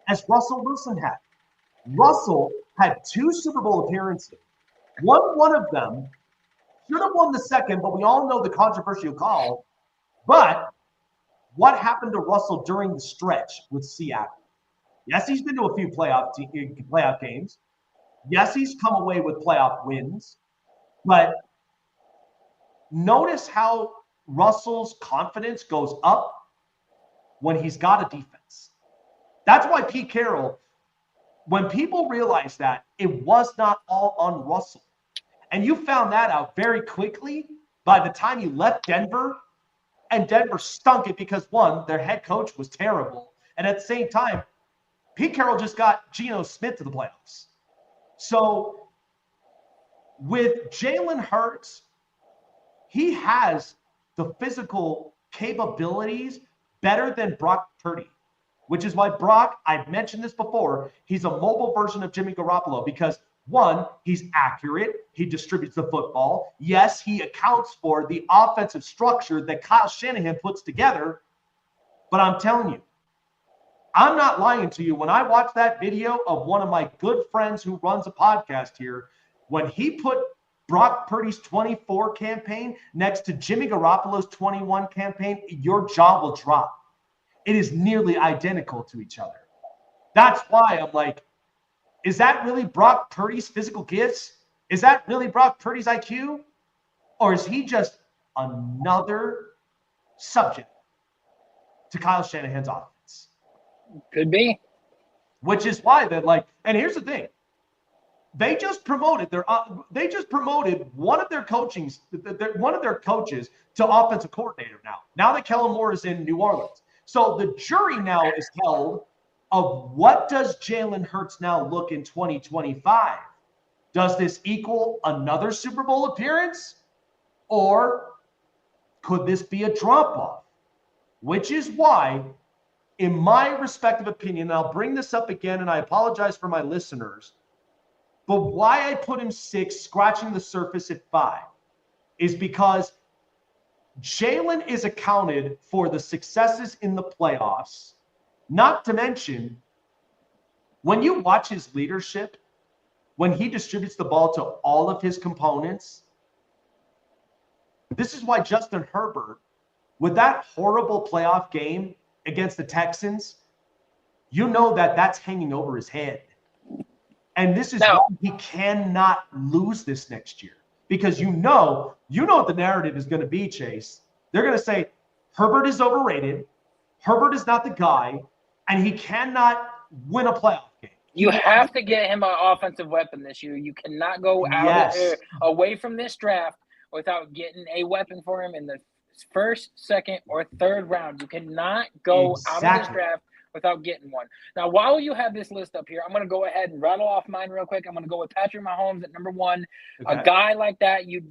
as Russell Wilson had. Russell had 2 Super Bowl appearances. Won one of them, should have won the second, but we all know the controversial call. But what happened to Russell during the stretch with Seattle? Yes, he's been to a few playoff games. Yes, he's come away with playoff wins. But notice how Russell's confidence goes up when he's got a defense. That's why Pete Carroll, when people realized that, it was not all on Russell. And you found that out very quickly by the time you left Denver, and Denver stunk it because, one, their head coach was terrible. And at the same time, Pete Carroll just got Geno Smith to the playoffs. So with Jalen Hurts, he has the physical capabilities better than Brock Purdy, which is why Brock, I've mentioned this before, he's a mobile version of Jimmy Garoppolo because, one, he's accurate. He distributes the football. Yes, he accounts for the offensive structure that Kyle Shanahan puts together. But I'm telling you, I'm not lying to you. When I watched that video of one of my good friends who runs a podcast here, when he put Brock Purdy's 24 campaign next to Jimmy Garoppolo's 21 campaign, your jaw will drop. It is nearly identical to each other. That's why I'm like, is that really Brock Purdy's physical gifts? Is that really Brock Purdy's IQ? Or is he just another subject to Kyle Shanahan's offense? Could be. Which is why that, like, and here's the thing. They just promoted one of their coaches to offensive coordinator now. Now that Kellen Moore is in New Orleans. So the jury now is held of what does Jalen Hurts now look in 2025? Does this equal another Super Bowl appearance? Or could this be a drop-off? Which is why, in my respective opinion, and I'll bring this up again, and I apologize for my listeners, but why I put him 6, scratching the surface at 5, is because Jalen is accounted for the successes in the playoffs. Not to mention, when you watch his leadership, when he distributes the ball to all of his components, this is why Justin Herbert, with that horrible playoff game against the Texans, you know that that's hanging over his head. And this is why he cannot lose this next year. Because you know what the narrative is going to be, Chase. They're going to say, Herbert is overrated. Herbert is not the guy. And he cannot win a playoff game. You have to get him an offensive weapon this year. You cannot go away from this draft without getting a weapon for him in the first, second, or third round. You cannot go out of this draft without getting one. Now, while you have this list up here, I'm going to go ahead and rattle off mine real quick. I'm going to go with Patrick Mahomes at number 1. Okay. A guy like that, you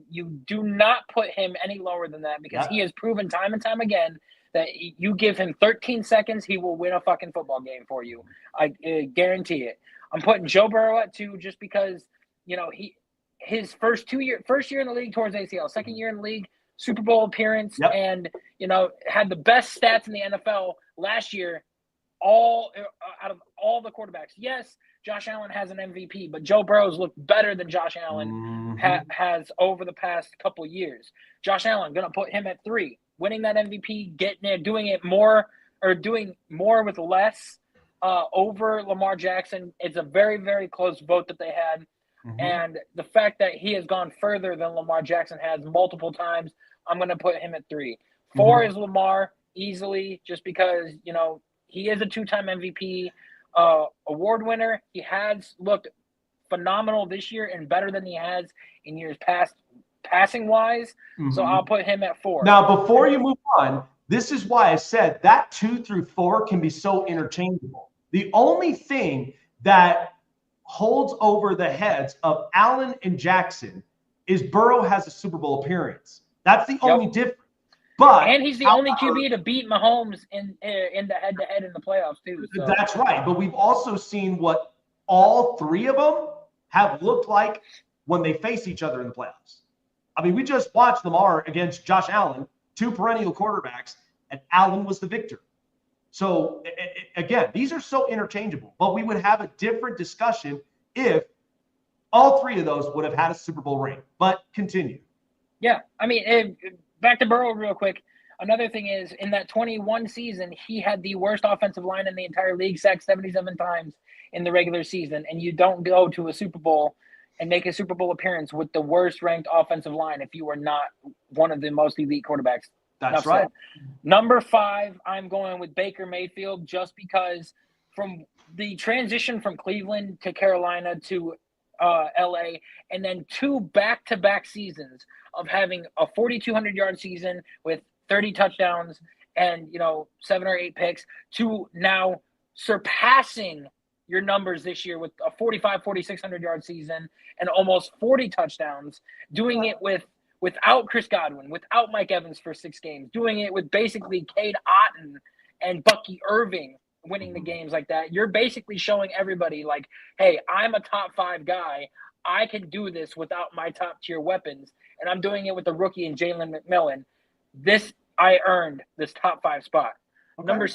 do not put him any lower than that because he has proven time and time again that you give him 13 seconds, he will win a fucking football game for you. I guarantee it. I'm putting Joe Burrow at 2 just because, his first year in the league towards ACL, second year in the league, Super Bowl appearance, and, had the best stats in the NFL last year, all out of all the quarterbacks. Yes, Josh Allen has an MVP, but Joe Burrow's looked better than Josh Allen has over the past couple years. Josh Allen, going to put him at 3. Winning that MVP, getting it, doing more with less over Lamar Jackson. It's a very, very close vote that they had. And the fact that he has gone further than Lamar Jackson has multiple times I'm going to put him at 3. 4 is Lamar, easily, just because, you know, he is a 2-time MVP award winner. He has looked phenomenal this year and better than he has in years past, passing-wise. So I'll put him at 4. Now, before you move on, this is why I said that 2 through 4 can be so interchangeable. The only thing that holds over the heads of Allen and Jackson is Burrow has a Super Bowl appearance. That's the only difference. And he's the only QB to beat Mahomes in the head-to-head in the playoffs, too. So. That's right. But we've also seen what all 3 of them have looked like when they face each other in the playoffs. I mean, we just watched Lamar against Josh Allen, 2 perennial quarterbacks, and Allen was the victor. So, again, these are so interchangeable. But we would have a different discussion if all 3 of those would have had a Super Bowl ring. But continue. Yeah. I mean, back to Burrow real quick. Another thing is, in that 21 season, he had the worst offensive line in the entire league, sacked 77 times in the regular season. And you don't go to a Super Bowl and make a Super Bowl appearance with the worst ranked offensive line if you are not one of the most elite quarterbacks. That's right. Number 5, I'm going with Baker Mayfield, just because from the transition from Cleveland to Carolina to LA, and then 2 back-to-back seasons of having a 4,200-yard season with 30 touchdowns and, you know, 7 or 8 picks, to now surpassing your numbers this year with a 4,600-yard season and almost 40 touchdowns, doing it without Chris Godwin, without Mike Evans for 6 games, doing it with basically Cade Otton and Bucky Irving winning the games like that. You're basically showing everybody, like, hey, I'm a top 5 guy. I can do this without my top tier weapons, and I'm doing it with the rookie and Jalen McMillan. I earned this top 5 spot. Okay. Number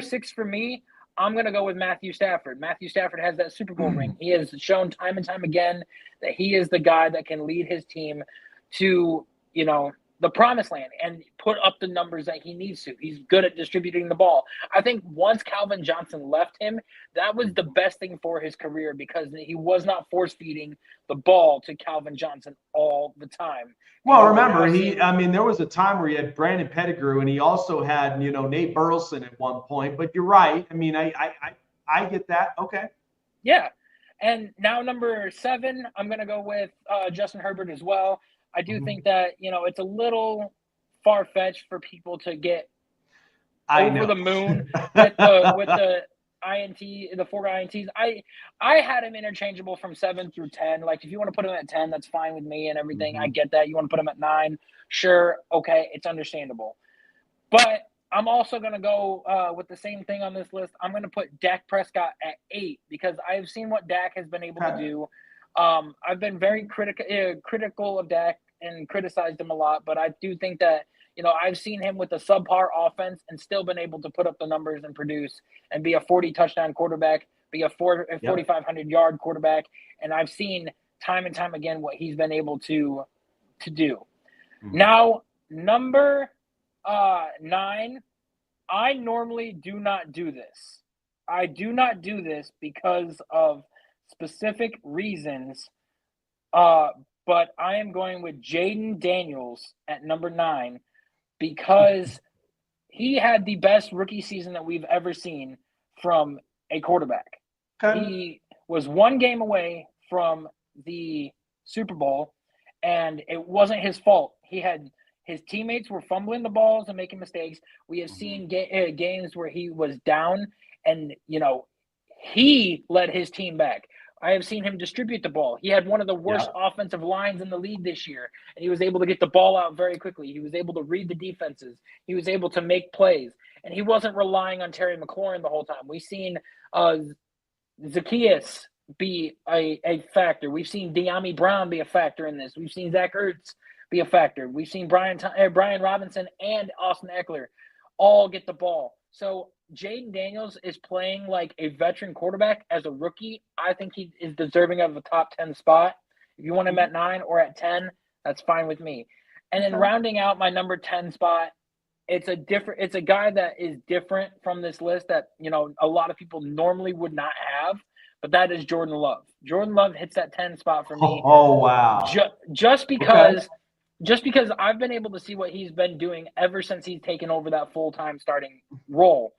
six for me, I'm going to go with Matthew Stafford. Matthew Stafford has that Super Bowl ring. He has shown time and time again that he is the guy that can lead his team to, you know, the promised land and put up the numbers that he needs to. He's good at distributing the ball. I think once Calvin Johnson left him, that was the best thing for his career, because he was not force-feeding the ball to Calvin Johnson all the time. Well, remember, there was a time where he had Brandon Pettigrew, and he also had, you know, Nate Burleson at one point. But you're right. I mean, I get that. Okay. Yeah. And now number 7, I'm going to go with Justin Herbert as well. I do think that, you know, it's a little far-fetched for people to get over the moon with the INT, the 4 INTs. I had him interchangeable from 7 through 10. Like, if you want to put him at 10, that's fine with me and everything. I get that. You want to put him at 9, sure, okay, it's understandable. But I'm also going to go with the same thing on this list. I'm going to put Dak Prescott at 8, because I've seen what Dak has been able to do. I've been very critical of Dak and criticized him a lot, but I do think that, you know, I've seen him with a subpar offense and still been able to put up the numbers and produce and be a 40-touchdown quarterback, be a 4,500-yard quarterback, and I've seen time and time again what he's been able to do. Now, number 9, I normally do not do this. I do not do this because of specific reasons, but I am going with Jaden Daniels at number 9, because he had the best rookie season that we've ever seen from a quarterback. Okay. He was 1 game away from the Super Bowl, and it wasn't his fault. His teammates were fumbling the balls and making mistakes. We have seen games where he was down, and, you know, he led his team back. I have seen him distribute the ball. He had one of the worst offensive lines in the league this year, and he was able to get the ball out very quickly. He was able to read the defenses. He was able to make plays, and he wasn't relying on Terry McLaurin the whole time. We've seen Zacchaeus be a factor. We've seen De'Ami Brown be a factor in this. We've seen Zach Ertz be a factor. We've seen Brian Robinson and Austin Eckler all get the ball. So Jaden Daniels is playing like a veteran quarterback as a rookie. I think he is deserving of a top 10 spot. If you want him at 9 or at 10, that's fine with me. And then rounding out my number 10 spot, it's a guy that is different from this list that, you know, a lot of people normally would not have, but that is Jordan Love. Jordan Love hits that 10 spot for me. Oh wow. Just because just because I've been able to see what he's been doing ever since he's taken over that full-time starting role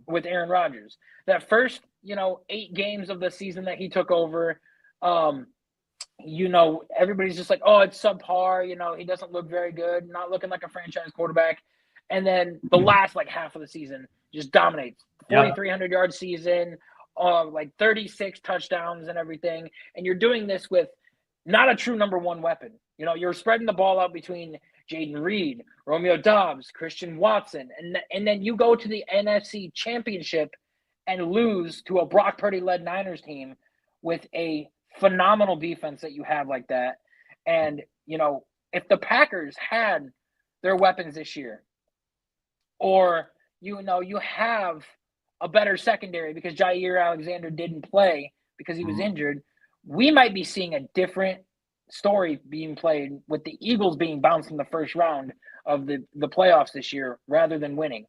with Aaron Rodgers. That first, 8 games of the season that he took over, everybody's just like, oh, it's subpar. He doesn't look very good, not looking like a franchise quarterback. And then the last half of the season just dominates. 4,300-yard season, 36 touchdowns and everything. And you're doing this with not a true number one weapon. You're spreading the ball out between Jaden Reed, Romeo Doubs, Christian Watson, and then you go to the NFC Championship and lose to a Brock Purdy-led Niners team with a phenomenal defense that you have like that. And, if the Packers had their weapons this year, or, you have a better secondary because Jair Alexander didn't play because he was injured, we might be seeing a different story being played with the Eagles being bounced in the first round of the playoffs this year rather than winning.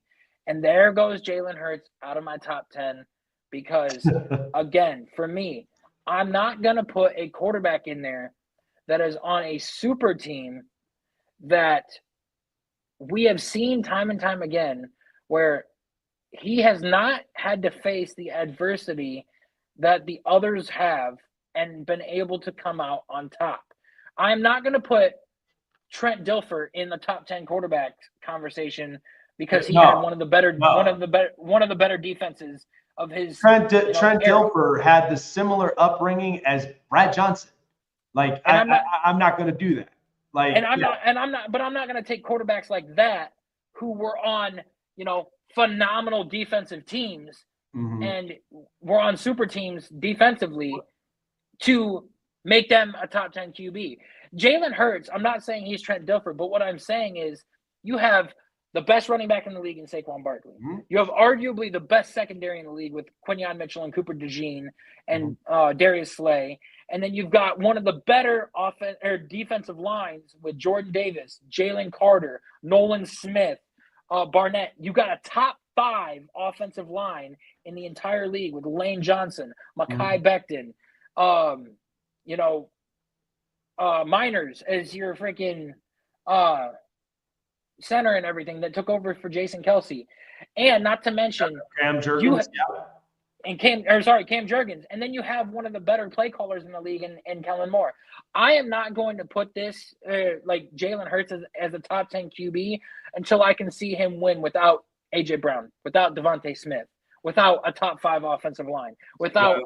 And there goes Jalen Hurts out of my top 10 because, again, for me, I'm not going to put a quarterback in there that is on a super team that we have seen time and time again where he has not had to face the adversity that the others have and been able to come out on top. I'm not going to put Trent Dilfer in the top 10 quarterback conversation because he had one of the better defenses of his. Trent Dilfer had the similar upbringing as Brad Johnson. I'm not going to do that. I'm not going to take quarterbacks like that who were on, phenomenal defensive teams and were on super teams defensively to make them a top 10 QB. Jalen Hurts, I'm not saying he's Trent Dilfer, but what I'm saying is you have the best running back in the league in Saquon Barkley. You have arguably the best secondary in the league with Quinyon Mitchell and Cooper DeJean and Darius Slay. And then you've got one of the better defensive lines with Jordan Davis, Jalen Carter, Nolan Smith, Barnett. You've got a top 5 offensive line in the entire league with Lane Johnson, Mekhi Becton, Miners as your freaking center and everything that took over for Jason Kelsey. And not to mention Cam Jurgens. Cam Jurgens. And then you have one of the better play callers in the league in Kellen Moore. I am not going to put this Jalen Hurts as a top 10 QB until I can see him win without A.J. Brown, without Devontae Smith, without a top 5 offensive line, without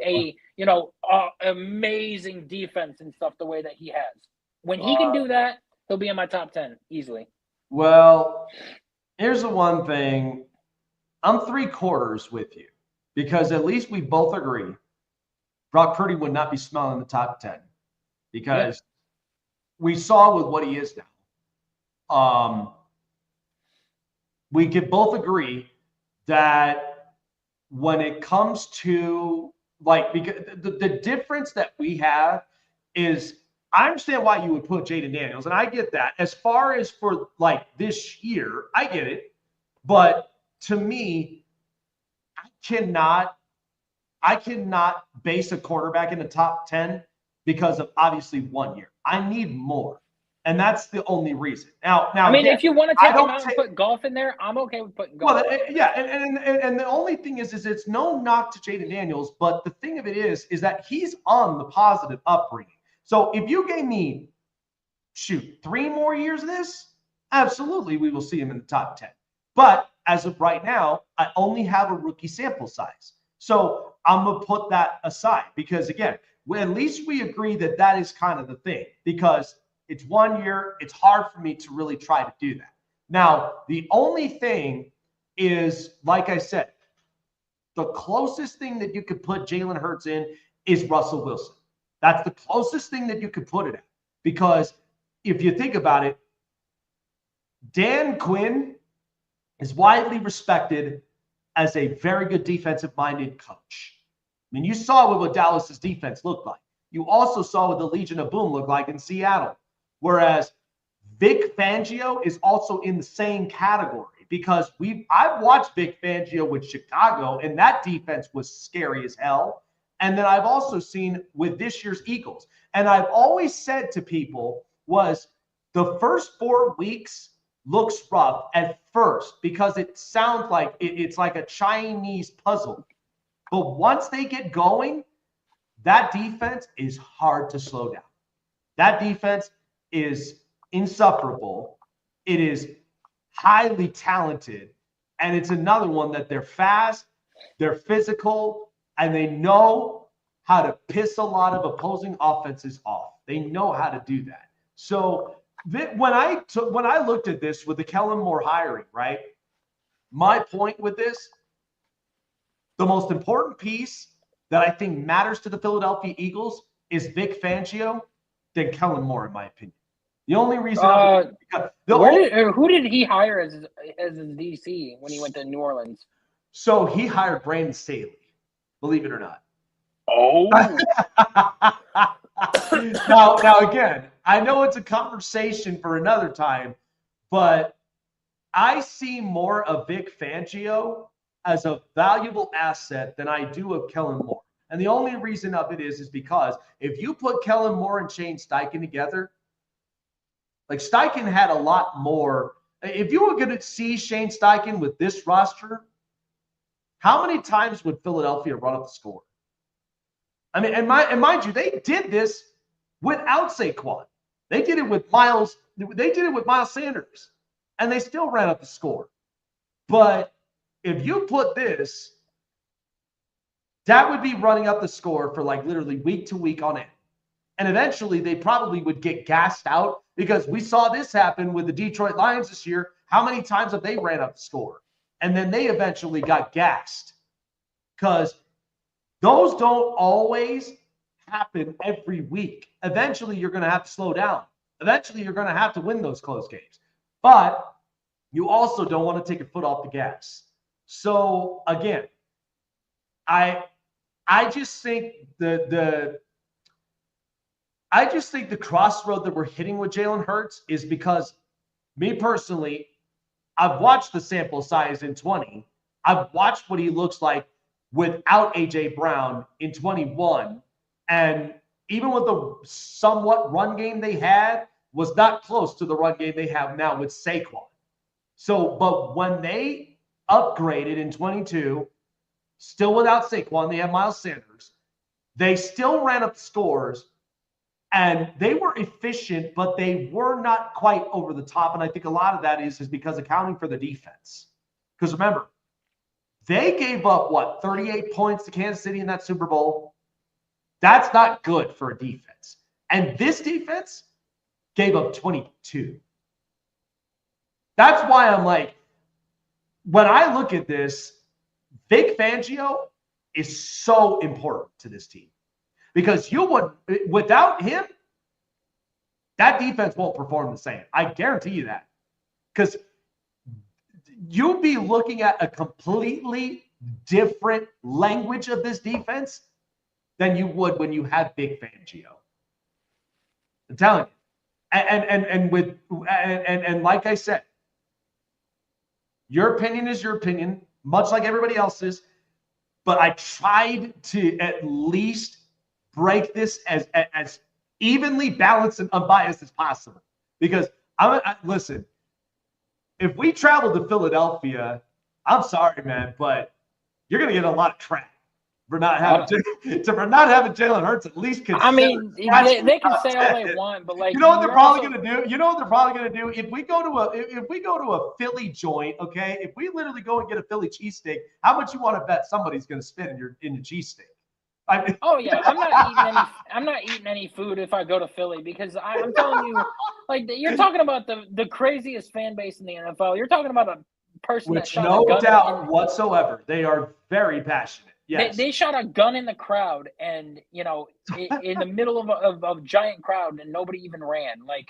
amazing defense and stuff the way that he has. When he can do that, he'll be in my top 10 easily. Well, here's the one thing. I'm 3/4 with you because at least we both agree Brock Purdy would not be smelling in the top 10 because we saw with what he is now. We can both agree that when it comes to because the difference that we have is I understand why you would put Jaden Daniels, and I get that. As far as for this year, I get it. But to me, I cannot base a quarterback in the top 10 because of obviously 1 year. I need more. And that's the only reason. Now, if you want to take him out and put golf in there, I'm okay with putting golf. Well, yeah, and the only thing is it's no knock to Jaden Daniels, but the thing of it is that he's on the positive upbringing. So if you gave me, 3 more years of this, absolutely we will see him in the top 10. But as of right now, I only have a rookie sample size. So I'm going to put that aside because, again, at least we agree that is kind of the thing because it's 1 year. It's hard for me to really try to do that. Now, the only thing is, like I said, the closest thing that you could put Jalen Hurts in is Russell Wilson. That's the closest thing that you could put it at. Because if you think about it, Dan Quinn is widely respected as a very good defensive-minded coach. I mean, you saw what Dallas's defense looked like. You also saw what the Legion of Boom looked like in Seattle. Whereas Vic Fangio is also in the same category because I've watched Vic Fangio with Chicago, and that defense was scary as hell. And then I've also seen with this year's Eagles. And I've always said to people was The first 4 weeks looks rough at first because it sounds like it's like a Chinese puzzle. But once they get going, that defense is hard to slow down. That defense is insufferable. It is highly talented. And it's another one that they're fast, they're physical, and they know how to piss a lot of opposing offenses off. They know how to do that. So when I looked at this with the Kellen Moore hiring, right, my point with this, the most important piece that I think matters to the Philadelphia Eagles is Vic Fangio than Kellen Moore, in my opinion. The only reason who did he hire as his DC when he went to New Orleans? So he hired Brandon Staley, believe it or not. Oh. now again, I know it's a conversation for another time, but I see more of Vic Fangio as a valuable asset than I do of Kellen Moore. And the only reason of it is because if you put Kellen Moore and Shane Steichen together, like Steichen had a lot more. If you were going to see Shane Steichen with this roster, how many times would Philadelphia run up the score? I mean, and mind you, they did this without Saquon. They did it with Miles Sanders, and they still ran up the score. But if you put this, that would be running up the score for like literally week to week on end. And eventually they probably would get gassed out because we saw this happen with the Detroit Lions this year. How many times have they ran up the score? And then they eventually got gassed because those don't always happen every week. Eventually you're going to have to slow down. Eventually you're going to have to win those close games. But you also don't want to take your foot off the gas. So again, I just think the crossroad that we're hitting with Jalen Hurts is because me personally, I've watched the sample size in 20. I've watched what he looks like without A.J. Brown in 21. And even with the somewhat run game they had, was not close to the run game they have now with Saquon. So, but when they upgraded in 22, still without Saquon, they have Miles Sanders. They still ran up the scores, and they were efficient, but they were not quite over the top. And I think a lot of that is because accounting for the defense. Because remember, they gave up, 38 points to Kansas City in that Super Bowl? That's not good for a defense. And this defense gave up 22. That's why I'm like, when I look at this, Vic Fangio is so important to this team because without him, that defense won't perform the same. I guarantee you that because you'll be looking at a completely different language of this defense than you would when you have Vic Fangio. I'm telling you. And like I said, your opinion is your opinion, much like everybody else's. But I tried to at least break this as evenly balanced and unbiased as possible. Because listen, if we travel to Philadelphia, I'm sorry, man, but you're gonna get a lot of crap for not having Jalen Hurts at least consider. I mean, they can say all they want, but like you know what they're probably gonna do? You know what they're probably gonna do? If we go to a Philly joint, okay, if we literally go and get a Philly cheesesteak, how much you want to bet somebody's gonna spend in your cheesesteak? I mean, oh yeah, I'm not eating any food if I go to Philly because I'm telling you, like you're talking about the craziest fan base in the NFL. You're talking about a person that shot a gun. No doubt whatsoever, they are very passionate. Yes. They shot a gun in the crowd, and in the middle of a giant crowd, and nobody even ran. Like,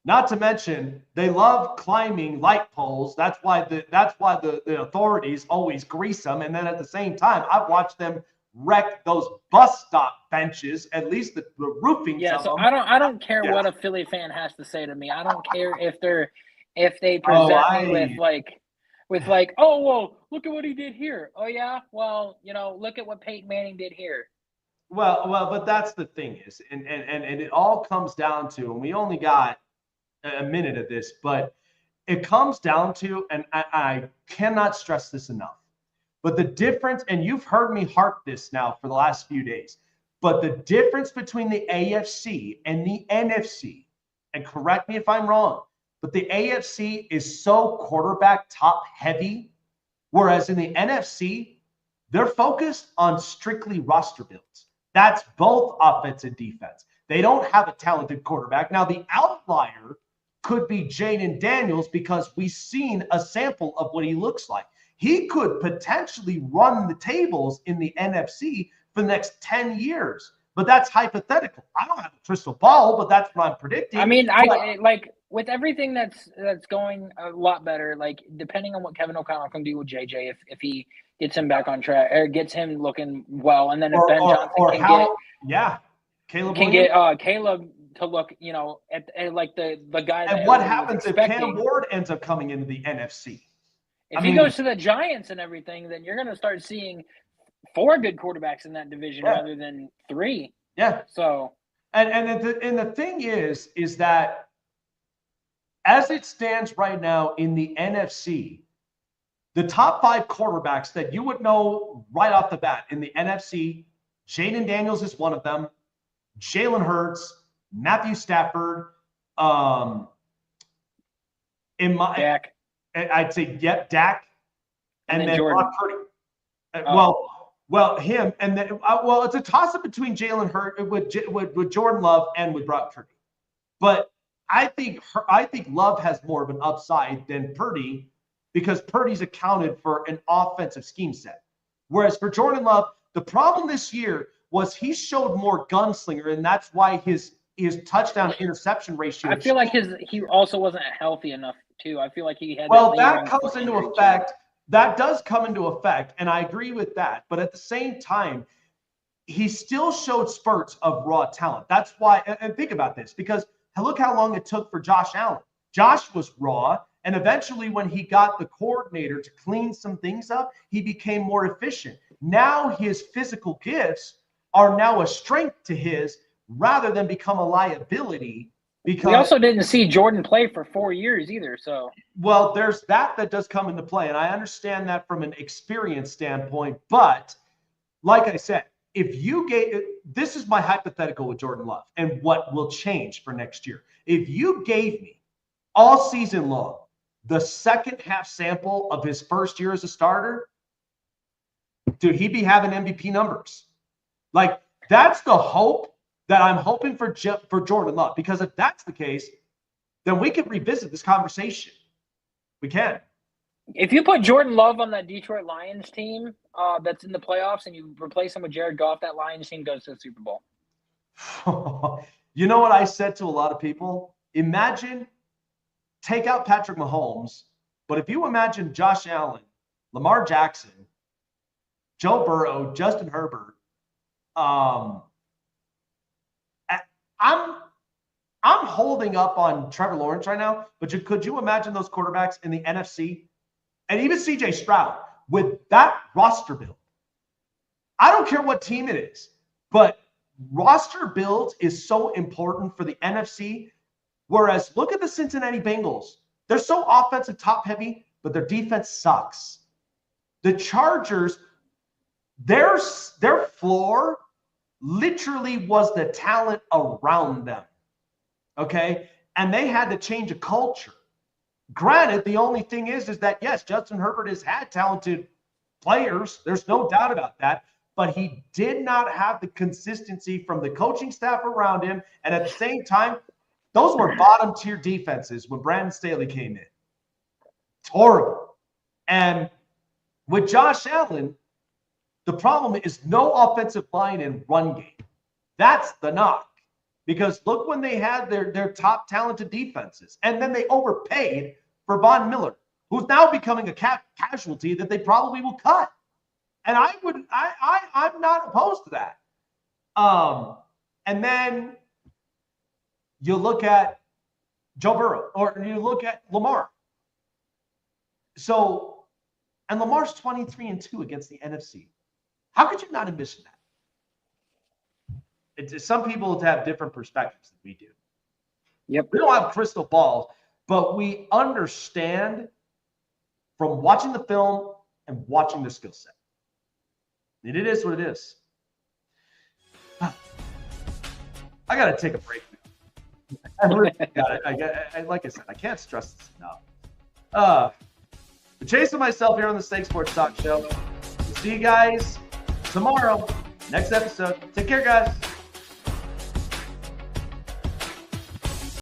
not to mention, they love climbing light poles. That's why the authorities always grease them. And then at the same time, I've watched them wreck those bus stop benches. At least the roofing. Yeah, so I don't care what a Philly fan has to say to me. I don't care if they present me with like, oh, well, look at what he did here. Oh, yeah? Well, look at what Peyton Manning did here. Well, but that's the thing is, and it all comes down to, and we only got a minute of this, but it comes down to, and I cannot stress this enough, but the difference, and you've heard me harp this now for the last few days, but the difference between the AFC and the NFC, and correct me if I'm wrong, but the AFC is so quarterback top heavy, whereas in the NFC, they're focused on strictly roster builds. That's both offense and defense. They don't have a talented quarterback. Now, the outlier could be Jaden Daniels because we've seen a sample of what he looks like. He could potentially run the tables in the NFC for the next 10 years, but that's hypothetical. I don't have a crystal ball, but that's what I'm predicting. I mean, I like with everything that's going a lot better, like depending on what Kevin O'Connell can do with JJ, if he gets him back on track or gets him looking well, and then if Ben Johnson Caleb can get Caleb to look, at like the guy. And what happens if Cam Ward ends up coming into the NFC? If he goes to the Giants and everything, then you're going to start seeing 4 good quarterbacks in that division rather than 3. Yeah. So, and the thing is that as it stands right now in the NFC, the top 5 quarterbacks that you would know right off the bat in the NFC, Jaden Daniels is one of them, Jalen Hurts, Matthew Stafford, Dak. I'd say Dak, and then Jordan. Brock Purdy. Well, him, and then it's a toss-up between Jalen Hurts with Jordan Love and with Brock Purdy. But I think Love has more of an upside than Purdy because Purdy's accounted for an offensive scheme set. Whereas for Jordan Love, the problem this year was he showed more gunslinger, and that's why his touchdown interception ratio. I feel like he also wasn't healthy enough too. I feel like he had. Well, that comes into effect. That does come into effect, and I agree with that. But at the same time, he still showed spurts of raw talent. That's why, and think about this, because look how long it took for Josh Allen. Josh was raw, and eventually when he got the coordinator to clean some things up, he became more efficient. Now his physical gifts are now a strength to his rather than become a liability. Because we also didn't see Jordan play for 4 years either. So, well, there's that does come into play. And I understand that from an experience standpoint. But like I said, if you this is my hypothetical with Jordan Love and what will change for next year. If you gave me all season long the second half sample of his first year as a starter, dude, he'd be having MVP numbers. Like, that's the hope that I'm hoping for Jordan Love. Because if that's the case, then we can revisit this conversation. We can. If you put Jordan Love on that Detroit Lions team that's in the playoffs and you replace him with Jared Goff, that Lions team goes to the Super Bowl. You know what I said to a lot of people? Imagine, take out Patrick Mahomes, but if you imagine Josh Allen, Lamar Jackson, Joe Burrow, Justin Herbert, I'm holding up on Trevor Lawrence right now, but could you imagine those quarterbacks in the NFC? And even CJ Stroud with that roster build. I don't care what team it is, but roster build is so important for the NFC. Whereas look at the Cincinnati Bengals. They're so offensive top heavy, but their defense sucks. The Chargers, their floor literally was the talent around them. Okay? And they had to change a culture. Granted, the only thing is that, yes, Justin Herbert has had talented players. There's no doubt about that. But he did not have the consistency from the coaching staff around him. And at the same time, those were bottom tier defenses when Brandon Staley came in. It's horrible. And with Josh Allen, the problem is no offensive line and run game. That's the knock. Because look when they had their top talented defenses. And then they overpaid for Von Miller, who's now becoming a casualty that they probably will cut. And I'm not opposed to that. And then you look at Joe Burrow, or you look at Lamar. So, and Lamar's 23-2 against the NFC. How could you not envision that? Some people have different perspectives than we do. Yep. We don't have crystal balls, but we understand from watching the film and watching the skill set. And it is what it is. I got to take a break now. I really got it. Like I said, I can't stress this enough. Chasing myself here on the Snake Sports Talk Show. We'll see you guys tomorrow. Next episode. Take care, guys.